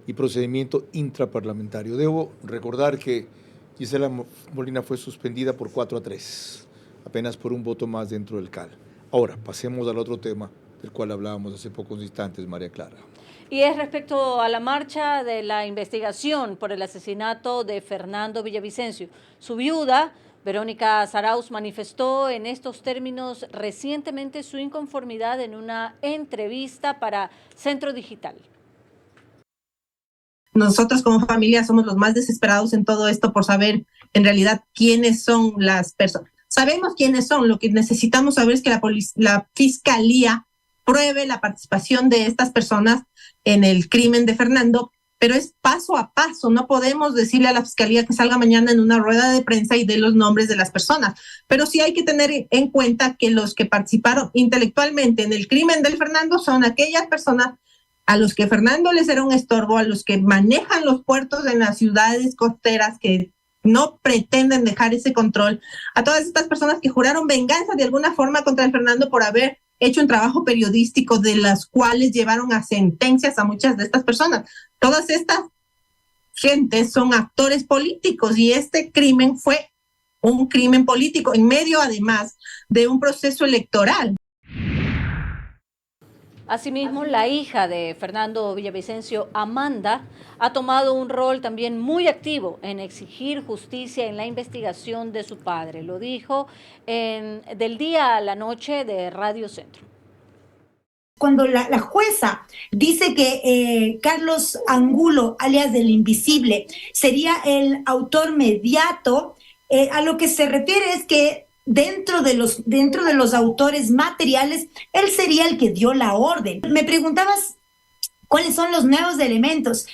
Speaker 6: y procedimiento intraparlamentario. Debo recordar que Gisela Molina fue suspendida por 4-3, apenas por un voto más dentro del CAL. Ahora, pasemos al otro tema del cual hablábamos hace pocos instantes, María Clara.
Speaker 11: Y es respecto a la marcha de la investigación por el asesinato de Fernando Villavicencio. Su viuda, Verónica Zarauz, manifestó en estos términos recientemente su inconformidad en una entrevista para Centro Digital.
Speaker 18: Nosotros como familia somos los más desesperados en todo esto por saber en realidad quiénes son las personas. Sabemos quiénes son, lo que necesitamos saber es que la Fiscalía pruebe la participación de estas personas en el crimen de Fernando, pero es paso a paso. No podemos decirle a la Fiscalía que salga mañana en una rueda de prensa y dé los nombres de las personas, pero sí hay que tener en cuenta que los que participaron intelectualmente en el crimen del Fernando son aquellas personas a los que Fernando les era un estorbo, a los que manejan los puertos en las ciudades costeras, que no pretenden dejar ese control, a todas estas personas que juraron venganza de alguna forma contra el Fernando por haber hecho un trabajo periodístico, de las cuales llevaron a sentencias a muchas de estas personas. Todas estas gentes son actores políticos y este crimen fue un crimen político en medio además de un proceso electoral.
Speaker 11: Asimismo, la hija de Fernando Villavicencio, Amanda, ha tomado un rol también muy activo en exigir justicia en la investigación de su padre. Lo dijo del día a la noche de Radio Centro.
Speaker 19: Cuando la jueza dice que Carlos Angulo, alias del Invisible, sería el autor mediato, a lo que se refiere es que dentro de los autores materiales, él sería el que dio la orden. Me preguntabas cuáles son los nuevos elementos.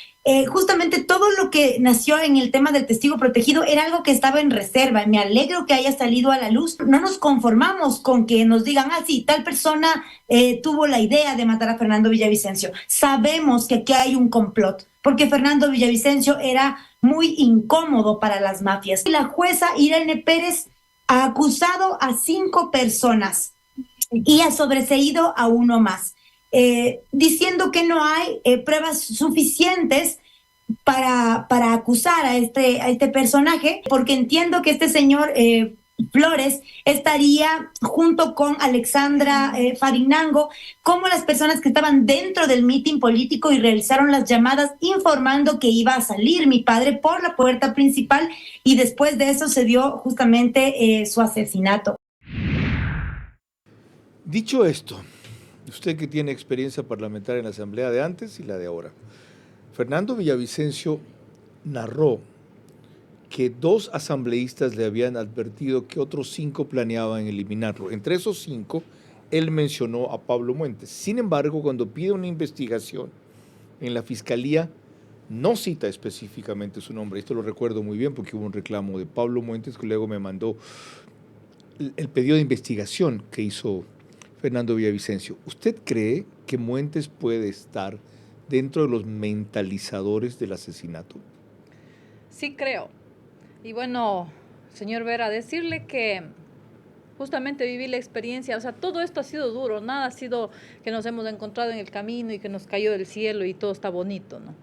Speaker 19: Justamente todo lo que nació en el tema del testigo protegido era algo que estaba en reserva. Me alegro que haya salido a la luz. No nos conformamos con que nos digan, sí, tal persona tuvo la idea de matar a Fernando Villavicencio. Sabemos que aquí hay un complot, porque Fernando Villavicencio era muy incómodo para las mafias. La jueza Irene Pérez ha acusado a 5 personas y ha sobreseído a uno más, diciendo que no hay pruebas suficientes para acusar a este personaje, porque entiendo que este señor Flores estaría junto con Alexandra Farinango como las personas que estaban dentro del mitin político y realizaron las llamadas informando que iba a salir mi padre por la puerta principal, y después de eso se dio justamente su asesinato.
Speaker 6: Dicho esto, usted que tiene experiencia parlamentaria en la Asamblea de antes y la de ahora, Fernando Villavicencio narró que 2 asambleístas le habían advertido que otros 5 planeaban eliminarlo. Entre esos 5, él mencionó a Pablo Muentes. Sin embargo, cuando pide una investigación en la Fiscalía, no cita específicamente su nombre. Esto lo recuerdo muy bien porque hubo un reclamo de Pablo Muentes que luego me mandó el pedido de investigación que hizo Fernando Villavicencio. ¿Usted cree que Muentes puede estar dentro de los mentalizadores del asesinato?
Speaker 8: Sí creo. Y bueno, señor Vera, decirle que justamente viví la experiencia, o sea, todo esto ha sido duro, nada ha sido que nos hemos encontrado en el camino y que nos cayó del cielo y todo está bonito, ¿no?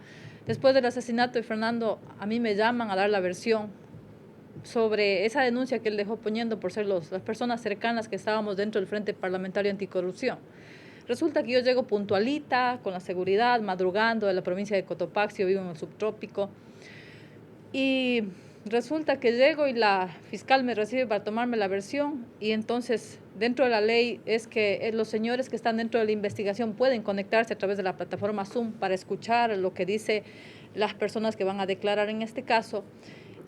Speaker 8: Después del asesinato de Fernando, a mí me llaman a dar la versión sobre esa denuncia que él dejó poniendo por ser las personas cercanas que estábamos dentro del Frente Parlamentario Anticorrupción. Resulta que yo llego puntualita, con la seguridad, madrugando de la provincia de Cotopaxi, yo vivo en el subtrópico, y resulta que llego y la fiscal me recibe para tomarme la versión, y entonces dentro de la ley es que los señores que están dentro de la investigación pueden conectarse a través de la plataforma Zoom para escuchar lo que dice las personas que van a declarar en este caso.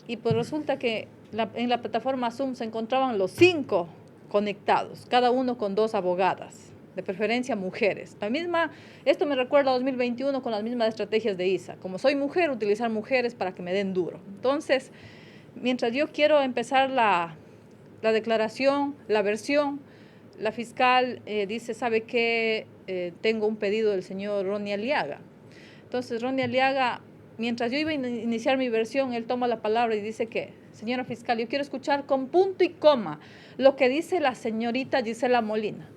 Speaker 8: Y pues resulta que en la plataforma Zoom se encontraban los 5 conectados, cada uno con 2 abogadas, de preferencia mujeres. Esto me recuerda a 2021 con las mismas estrategias de ISA. Como soy mujer, utilizar mujeres para que me den duro. Entonces, mientras yo quiero empezar la declaración, la versión, la fiscal dice, ¿sabe qué? Tengo un pedido del señor Ronnie Aliaga. Entonces, Ronnie Aliaga, mientras yo iba a iniciar mi versión, él toma la palabra y dice que, señora fiscal, yo quiero escuchar con punto y coma lo que dice la señorita Gisela Molina.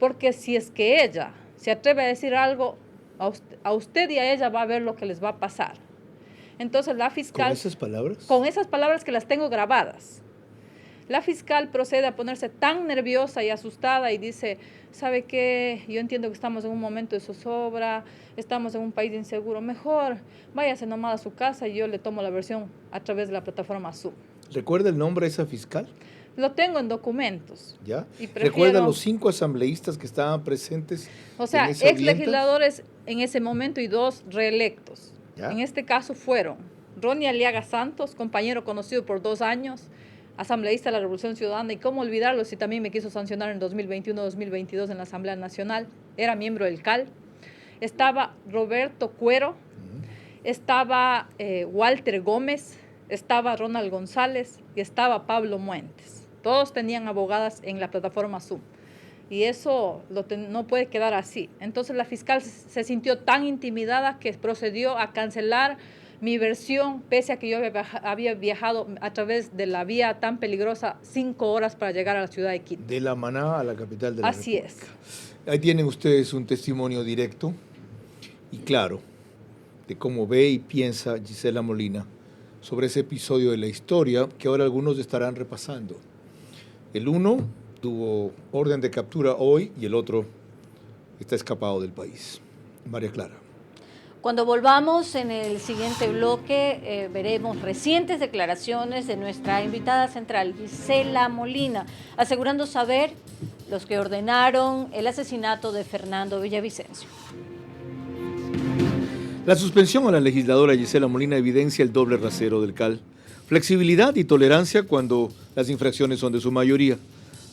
Speaker 8: Porque si es que ella se atreve a decir algo, a usted y a ella va a ver lo que les va a pasar. Entonces la fiscal...
Speaker 6: ¿Con esas palabras?
Speaker 8: Con esas palabras que las tengo grabadas. La fiscal procede a ponerse tan nerviosa y asustada y dice, ¿sabe qué? Yo entiendo que estamos en un momento de zozobra, estamos en un país inseguro, mejor váyase nomás a su casa y yo le tomo la versión a través de la plataforma Zoom.
Speaker 6: ¿Recuerda el nombre de esa fiscal?
Speaker 8: Lo tengo en documentos.
Speaker 6: ¿Ya?
Speaker 8: Y prefiero...
Speaker 6: ¿Recuerda los 5 asambleístas que estaban presentes?
Speaker 8: O sea, ex legisladores en ese momento y 2 reelectos. ¿Ya? En este caso fueron Ronnie Aliaga Santos, compañero conocido por 2 años, asambleísta de la Revolución Ciudadana, y cómo olvidarlo si también me quiso sancionar en 2021-2022 en la Asamblea Nacional, era miembro del CAL. Estaba Roberto Cuero, estaba Walter Gómez, estaba Ronald González y estaba Pablo Muentes. Todos tenían abogadas en la plataforma Zoom. Y eso no puede quedar así. Entonces la fiscal se sintió tan intimidada que procedió a cancelar mi versión, pese a que yo había viajado a través de la vía tan peligrosa 5 horas para llegar a la ciudad de Quito.
Speaker 6: De La Maná a la capital de la
Speaker 8: Así
Speaker 6: República. Ahí tienen ustedes un testimonio directo y claro de cómo ve y piensa Gisela Molina sobre ese episodio de la historia que ahora algunos estarán repasando. El uno tuvo orden de captura hoy y el otro está escapado del país. María Clara.
Speaker 11: Cuando volvamos en el siguiente bloque, veremos recientes declaraciones de nuestra invitada central, Gisela Molina, asegurando saber los que ordenaron el asesinato de Fernando Villavicencio.
Speaker 6: La suspensión a la legisladora Gisela Molina evidencia el doble rasero del CAL. Flexibilidad y tolerancia cuando las infracciones son de su mayoría.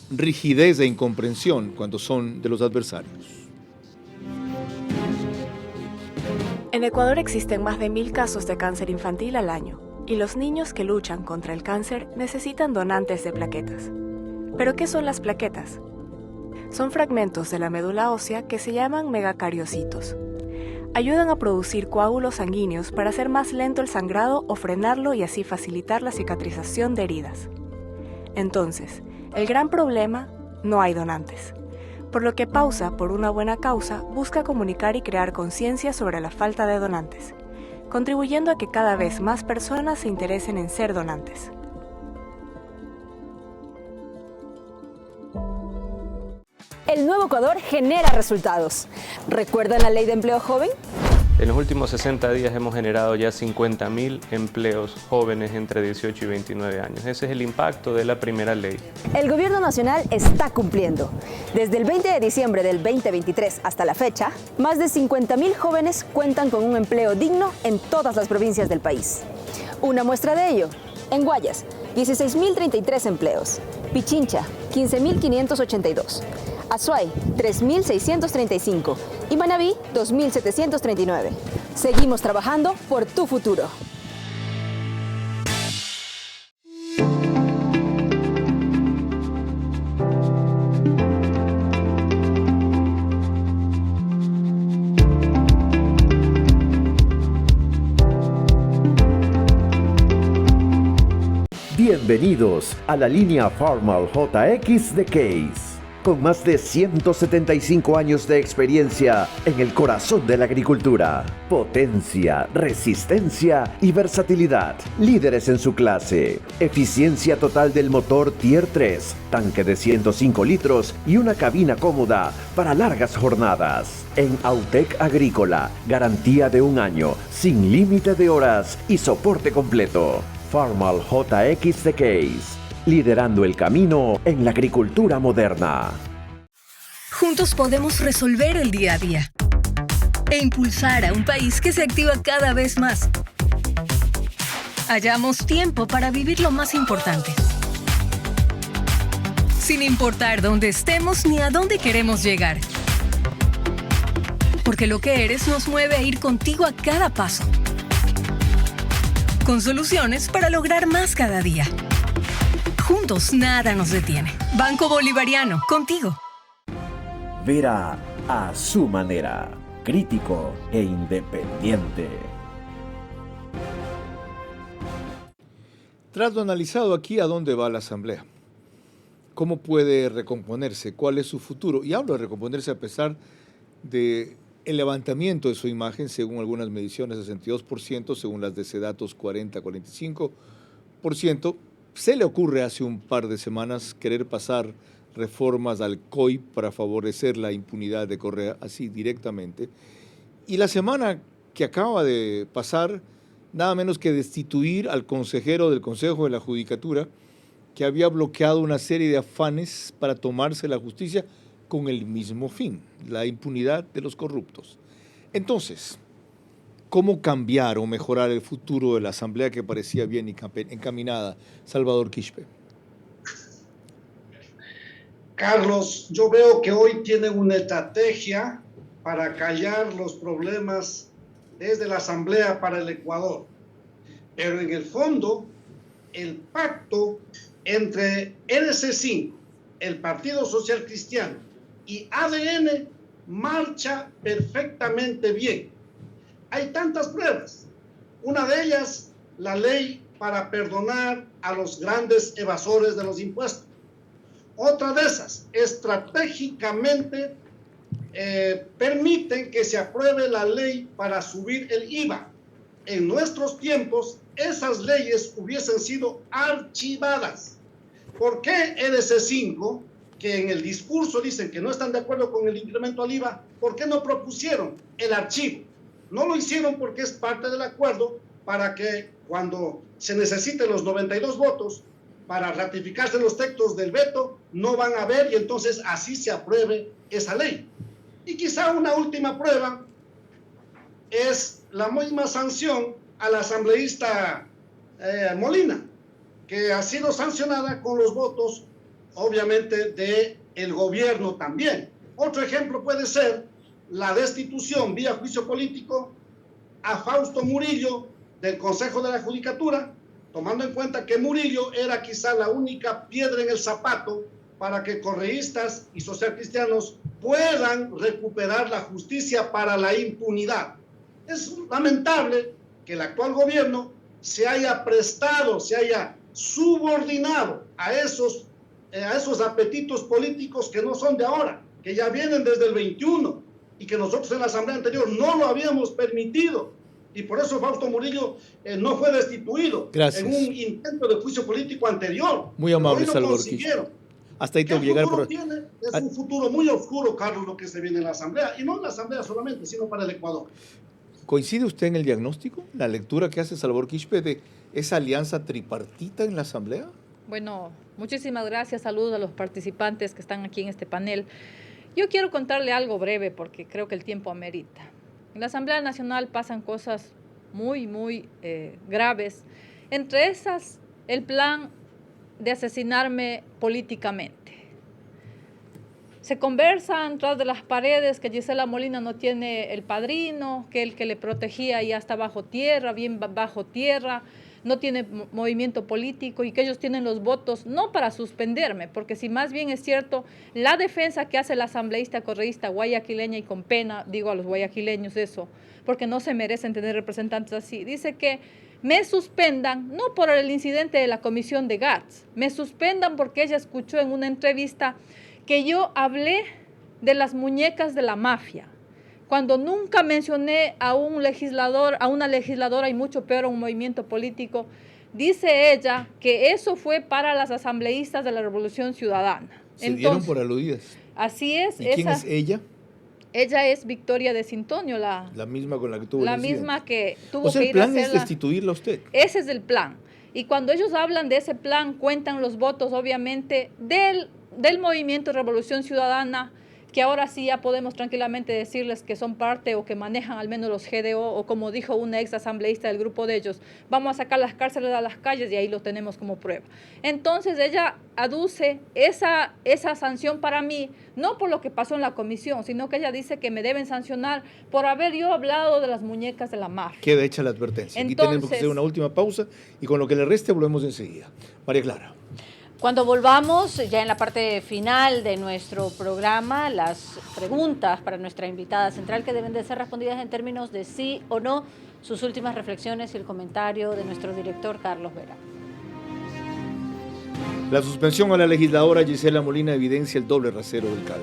Speaker 6: Rigidez e incomprensión cuando son de los adversarios.
Speaker 20: En Ecuador existen más de 1000 casos de cáncer infantil al año, y los niños que luchan contra el cáncer necesitan donantes de plaquetas. ¿Pero qué son las plaquetas? Son fragmentos de la médula ósea que se llaman megacariocitos. Ayudan a producir coágulos sanguíneos para hacer más lento el sangrado o frenarlo y así facilitar la cicatrización de heridas. Entonces, el gran problema, no hay donantes. por lo que Pausa por una buena causa busca comunicar y crear conciencia sobre la falta de donantes, contribuyendo a que cada vez más personas se interesen en ser donantes.
Speaker 3: El nuevo Ecuador genera resultados. ¿Recuerdan la ley de empleo joven?
Speaker 2: En los últimos 60 días hemos generado ya 50.000 empleos jóvenes entre 18 y 29 años. Ese es el impacto de la primera ley.
Speaker 3: El gobierno nacional está cumpliendo. Desde el 20 de diciembre del 2023 hasta la fecha, más de 50.000 jóvenes cuentan con un empleo digno en todas las provincias del país. Una muestra de ello, en Guayas, 16.033 empleos. Pichincha, 15.582. Azuay, 3.635 y Manabí, 2.739. Seguimos trabajando por tu futuro.
Speaker 5: Bienvenidos a la línea Farmal JX de Case. Con más de 175 años de experiencia en el corazón de la agricultura. Potencia, resistencia y versatilidad. Líderes en su clase. Eficiencia total del motor Tier 3. Tanque de 105 litros y una cabina cómoda para largas jornadas. En Autec Agrícola, garantía de 1 año, sin límite de horas y soporte completo. Farmal JX de Case. Liderando el camino en la agricultura moderna.
Speaker 4: Juntos podemos resolver el día a día e impulsar a un país que se activa cada vez más. Hallamos tiempo para vivir lo más importante, sin importar dónde estemos ni a dónde queremos llegar. Porque lo que eres nos mueve a ir contigo a cada paso, con soluciones para lograr más cada día. Juntos nada nos detiene. Banco Bolivariano, contigo.
Speaker 5: Vera a su manera, crítico e independiente.
Speaker 6: Tras lo analizado aquí, ¿a dónde va la Asamblea? ¿Cómo puede recomponerse? ¿Cuál es su futuro? Y hablo de recomponerse a pesar de el levantamiento de su imagen, según algunas mediciones, 62%, según las de Sedatos, 40-45%. Se le ocurre hace un par de semanas querer pasar reformas al COI para favorecer la impunidad de Correa, así directamente. Y la semana que acaba de pasar, nada menos que destituir al consejero del Consejo de la Judicatura, que había bloqueado una serie de afanes para tomarse la justicia con el mismo fin, la impunidad de los corruptos. Entonces, ¿cómo cambiar o mejorar el futuro de la Asamblea que parecía bien encaminada? Salvador Quispe.
Speaker 10: Carlos, yo veo que hoy tienen una estrategia para callar los problemas desde la Asamblea para el Ecuador. Pero en el fondo, el pacto entre NC5, el Partido Social Cristiano y ADN marcha perfectamente bien. Hay tantas pruebas. Una de ellas, la ley para perdonar a los grandes evasores de los impuestos. Otra de esas, estratégicamente permiten que se apruebe la ley para subir el IVA. En nuestros tiempos, esas leyes hubiesen sido archivadas. ¿Por qué NC5, que en el discurso dicen que no están de acuerdo con el incremento al IVA, por qué no propusieron el archivo? No lo hicieron porque es parte del acuerdo para que cuando se necesiten los 92 votos para ratificarse los textos del veto, no van a haber y entonces así se apruebe esa ley. Y quizá una última prueba es la misma sanción a la asambleísta Molina, que ha sido sancionada con los votos, obviamente, del gobierno también. Otro ejemplo puede ser la destitución vía juicio político a Fausto Murillo del Consejo de la Judicatura, tomando en cuenta que Murillo era quizá la única piedra en el zapato para que correístas y socialcristianos puedan recuperar la justicia para la impunidad. Es lamentable que el actual gobierno se haya prestado, se haya subordinado a esos apetitos políticos que no son de ahora, que ya vienen desde el 21 y que nosotros en la asamblea anterior no lo habíamos permitido. Y por eso Fausto Murillo no fue destituido.
Speaker 6: Gracias.
Speaker 10: En un intento de juicio político anterior.
Speaker 6: Muy amable,
Speaker 10: Hoy lo
Speaker 6: Salvador
Speaker 10: consiguieron.
Speaker 6: Hasta ahí tengo que llegar.
Speaker 10: Es un futuro muy oscuro, Carlos, lo que se viene en la asamblea. Y no en la asamblea solamente, sino para el Ecuador.
Speaker 6: ¿Coincide usted en el diagnóstico? ¿La lectura que hace Salvador Quispe de esa alianza tripartita en la asamblea?
Speaker 8: Bueno, muchísimas gracias. Saludos a los participantes que están aquí en este panel. Yo quiero contarle algo breve porque creo que el tiempo amerita. En la Asamblea Nacional pasan cosas muy graves. Entre esas, el plan de asesinarme políticamente. Se conversan tras de las paredes que Gisela Molina no tiene el padrino, que el que le protegía ya está bajo tierra, bien bajo tierra, no tiene movimiento político y que ellos tienen los votos no para suspenderme, porque si más bien es cierto, la defensa que hace la asambleísta correísta guayaquileña, y con pena digo a los guayaquileños eso, porque no se merecen tener representantes así, dice que me suspendan, no por el incidente de la comisión de GATS, me suspendan porque ella escuchó en una entrevista que yo hablé de las muñecas de la mafia, cuando nunca mencioné a un legislador, a una legisladora y mucho peor a un movimiento político. Dice ella que eso fue para las asambleístas de la Revolución Ciudadana.
Speaker 6: Se dieron por aludidas.
Speaker 8: Así es.
Speaker 6: ¿Y quién es ella?
Speaker 8: Ella es Victoria de Sintonio, la
Speaker 6: misma con la que tuvo
Speaker 8: la
Speaker 6: el incidente.
Speaker 8: misma que tuvo
Speaker 6: o sea,
Speaker 8: que ir a
Speaker 6: el plan es destituirla a usted.
Speaker 8: Ese es el plan. Y cuando ellos hablan de ese plan, cuentan los votos, obviamente, del movimiento Revolución Ciudadana, que ahora sí ya podemos tranquilamente decirles que son parte o que manejan al menos los GDO, o como dijo una ex asambleísta del grupo de ellos, vamos a sacar las cárceles a las calles y ahí lo tenemos como prueba. Entonces ella aduce esa sanción para mí, no por lo que pasó en la comisión, sino que ella dice que me deben sancionar por haber yo hablado de las muñecas de la mafia.
Speaker 6: Queda hecha la advertencia. Aquí tenemos que hacer una última pausa y con lo que le reste volvemos enseguida. María Clara.
Speaker 11: Cuando volvamos, ya en la parte final de nuestro programa, las preguntas para nuestra invitada central que deben de ser respondidas en términos de sí o no, sus últimas reflexiones y el comentario de nuestro director Carlos Vera.
Speaker 6: La suspensión a la legisladora Gisela Molina evidencia el doble rasero del CAL.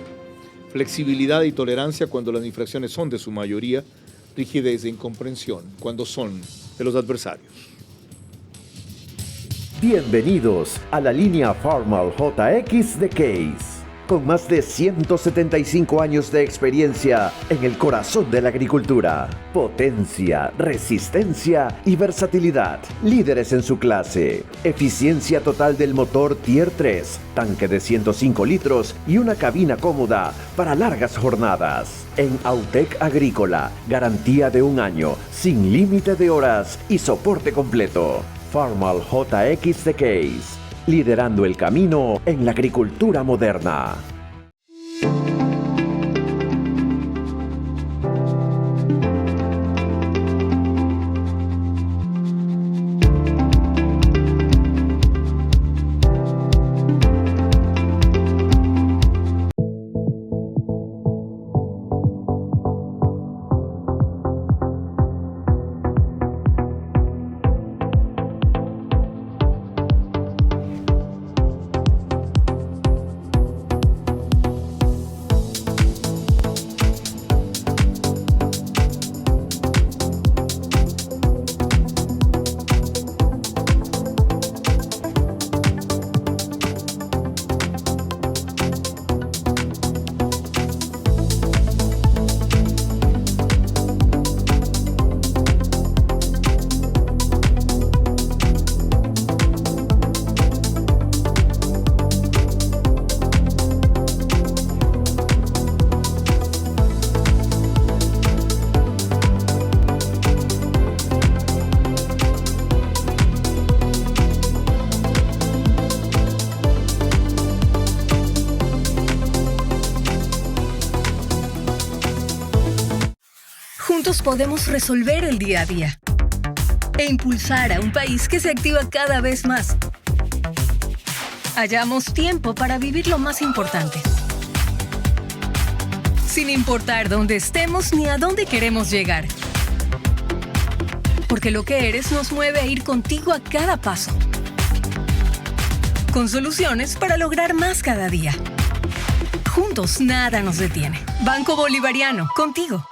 Speaker 6: Flexibilidad y tolerancia cuando las infracciones son de su mayoría, rigidez e incomprensión cuando son de los adversarios.
Speaker 5: Bienvenidos a la línea Formal JX de Case. Con más de 175 años de experiencia en el corazón de la agricultura. Potencia, resistencia y versatilidad. Líderes en su clase. Eficiencia total del motor Tier 3. Tanque de 105 litros y una cabina cómoda para largas jornadas. En Autec Agrícola, garantía de 1 año, sin límite de horas y soporte completo. Formal JX de Case, liderando el camino en la agricultura moderna.
Speaker 4: Juntos podemos resolver el día a día e impulsar a un país que se activa cada vez más. Hallamos tiempo para vivir lo más importante, sin importar dónde estemos ni a dónde queremos llegar. Porque lo que eres nos mueve a ir contigo a cada paso, con soluciones para lograr más cada día. Juntos nada nos detiene. Banco Bolivariano, contigo.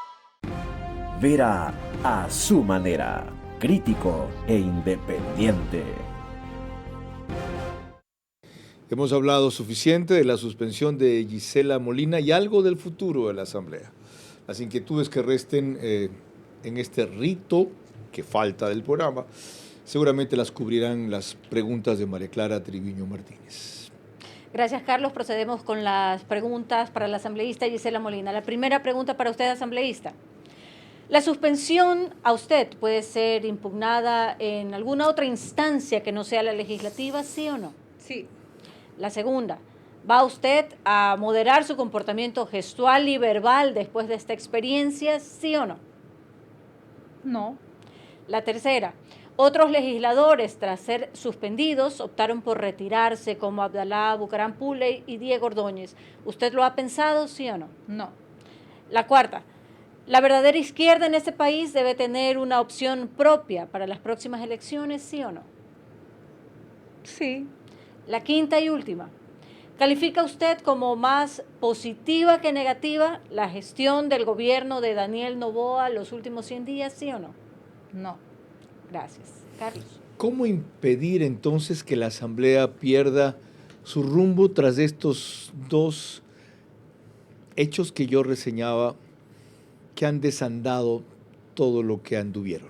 Speaker 5: Vera a su manera, crítico e independiente.
Speaker 6: Hemos hablado suficiente de la suspensión de Gisela Molina y algo del futuro de la Asamblea. Las inquietudes que resten en este rito que falta del programa, seguramente las cubrirán las preguntas de María Clara Triviño Martínez.
Speaker 11: Gracias, Carlos. Procedemos con las preguntas para la asambleísta Gisela Molina. La primera pregunta para usted, asambleísta. ¿La suspensión a usted puede ser impugnada en alguna otra instancia que no sea la legislativa, sí o no?
Speaker 8: Sí.
Speaker 11: La segunda, ¿va usted a moderar su comportamiento gestual y verbal después de esta experiencia, sí o no?
Speaker 8: No.
Speaker 11: La tercera, otros legisladores, tras ser suspendidos, optaron por retirarse, como Abdalá Bucaram Puley y Diego Ordóñez. ¿Usted lo ha pensado, sí o no?
Speaker 8: No.
Speaker 11: La cuarta, ¿la verdadera izquierda en este país debe tener una opción propia para las próximas elecciones, sí o no?
Speaker 8: Sí.
Speaker 11: La quinta y última, ¿califica usted como más positiva que negativa la gestión del gobierno de Daniel Noboa los últimos 100 días, sí o no?
Speaker 8: No.
Speaker 11: Gracias. Carlos.
Speaker 6: ¿Cómo impedir entonces que la Asamblea pierda su rumbo tras estos dos hechos que yo reseñaba que han desandado todo lo que anduvieron?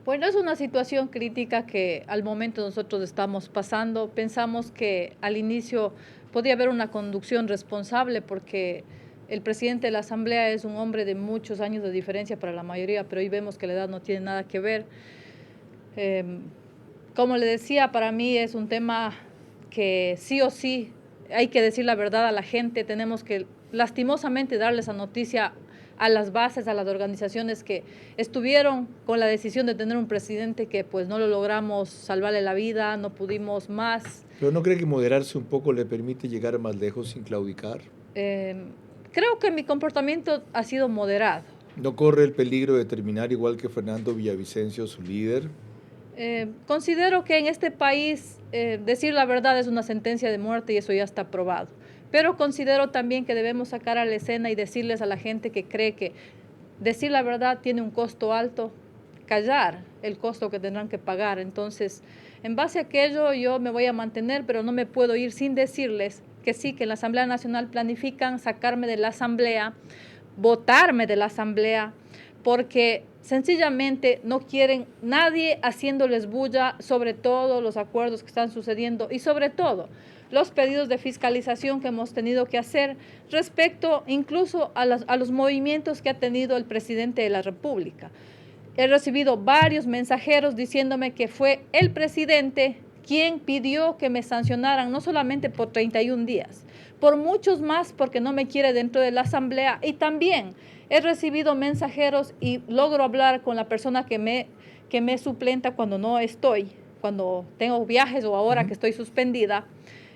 Speaker 8: Bueno, es una situación crítica que al momento nosotros estamos pasando. Pensamos que al inicio podía haber una conducción responsable porque el presidente de la Asamblea es un hombre de muchos años de diferencia para la mayoría, pero hoy vemos que la edad no tiene nada que ver. Como le decía, para mí es un tema que sí o sí hay que decir la verdad a la gente. Tenemos que lastimosamente darle esa noticia a las bases, a las organizaciones que estuvieron con la decisión de tener un presidente que pues no lo logramos salvarle la vida, no pudimos más.
Speaker 6: ¿Pero no cree que moderarse un poco le permite llegar más lejos sin claudicar?
Speaker 8: Creo que mi comportamiento ha sido moderado.
Speaker 6: ¿No corre el peligro de terminar igual que Fernando Villavicencio, su líder?
Speaker 8: Considero que en este país decir la verdad es una sentencia de muerte y eso ya está probado. Pero considero también que debemos sacar a la escena y decirles a la gente que cree que decir la verdad tiene un costo alto, callar el costo que tendrán que pagar. Entonces, en base a aquello yo me voy a mantener, pero no me puedo ir sin decirles que sí, que en la Asamblea Nacional planifican sacarme de la Asamblea, votarme de la Asamblea, porque sencillamente no quieren nadie haciéndoles bulla sobre todos los acuerdos que están sucediendo y sobre todo los pedidos de fiscalización que hemos tenido que hacer respecto incluso a los movimientos que ha tenido el presidente de la República. He recibido varios mensajeros diciéndome que fue el presidente quien pidió que me sancionaran, no solamente por 31 días, por muchos más porque no me quiere dentro de la Asamblea. Y también he recibido mensajeros y logro hablar con la persona que me suplenta cuando no estoy, cuando tengo viajes o ahora que estoy suspendida,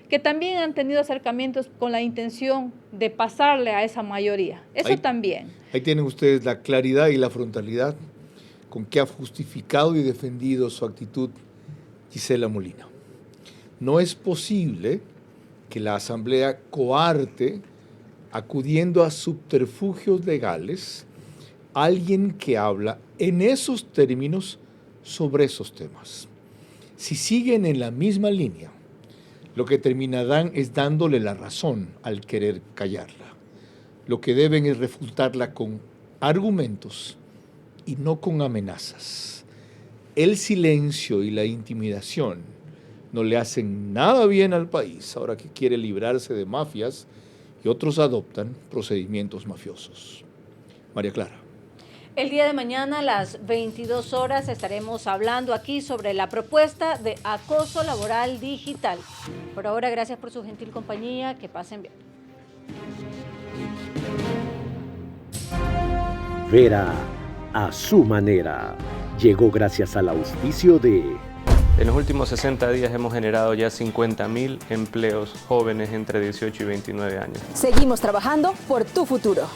Speaker 8: que también han tenido acercamientos con la intención de pasarle a esa mayoría. Eso también.
Speaker 6: Ahí tienen ustedes la claridad y la frontalidad con que ha justificado y defendido su actitud Gisela Molina. No es posible que la Asamblea coarte, acudiendo a subterfugios legales, a alguien que habla en esos términos sobre esos temas. Si siguen en la misma línea, lo que terminarán es dándole la razón al querer callarla. Lo que deben es refutarla con argumentos y no con amenazas. El silencio y la intimidación no le hacen nada bien al país ahora que quiere librarse de mafias y otros adoptan procedimientos mafiosos. María Clara.
Speaker 11: El día de mañana a las 22 horas estaremos hablando aquí sobre la propuesta de acoso laboral digital. Por ahora, gracias por su gentil compañía. Que pasen bien.
Speaker 1: Vera a su manera. Llegó gracias al auspicio de...
Speaker 2: En los últimos 60 días hemos generado ya 50.000 empleos jóvenes entre 18 y 29 años.
Speaker 3: Seguimos trabajando por tu futuro.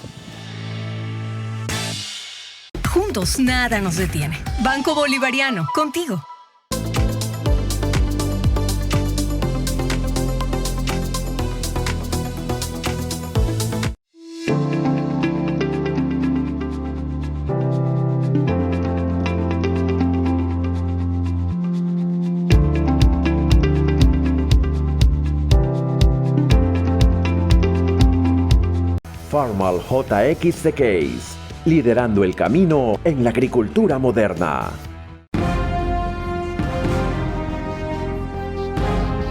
Speaker 4: Juntos nada nos detiene. Banco Bolivariano, contigo.
Speaker 5: Farmal JX The Case, liderando el camino en la agricultura moderna.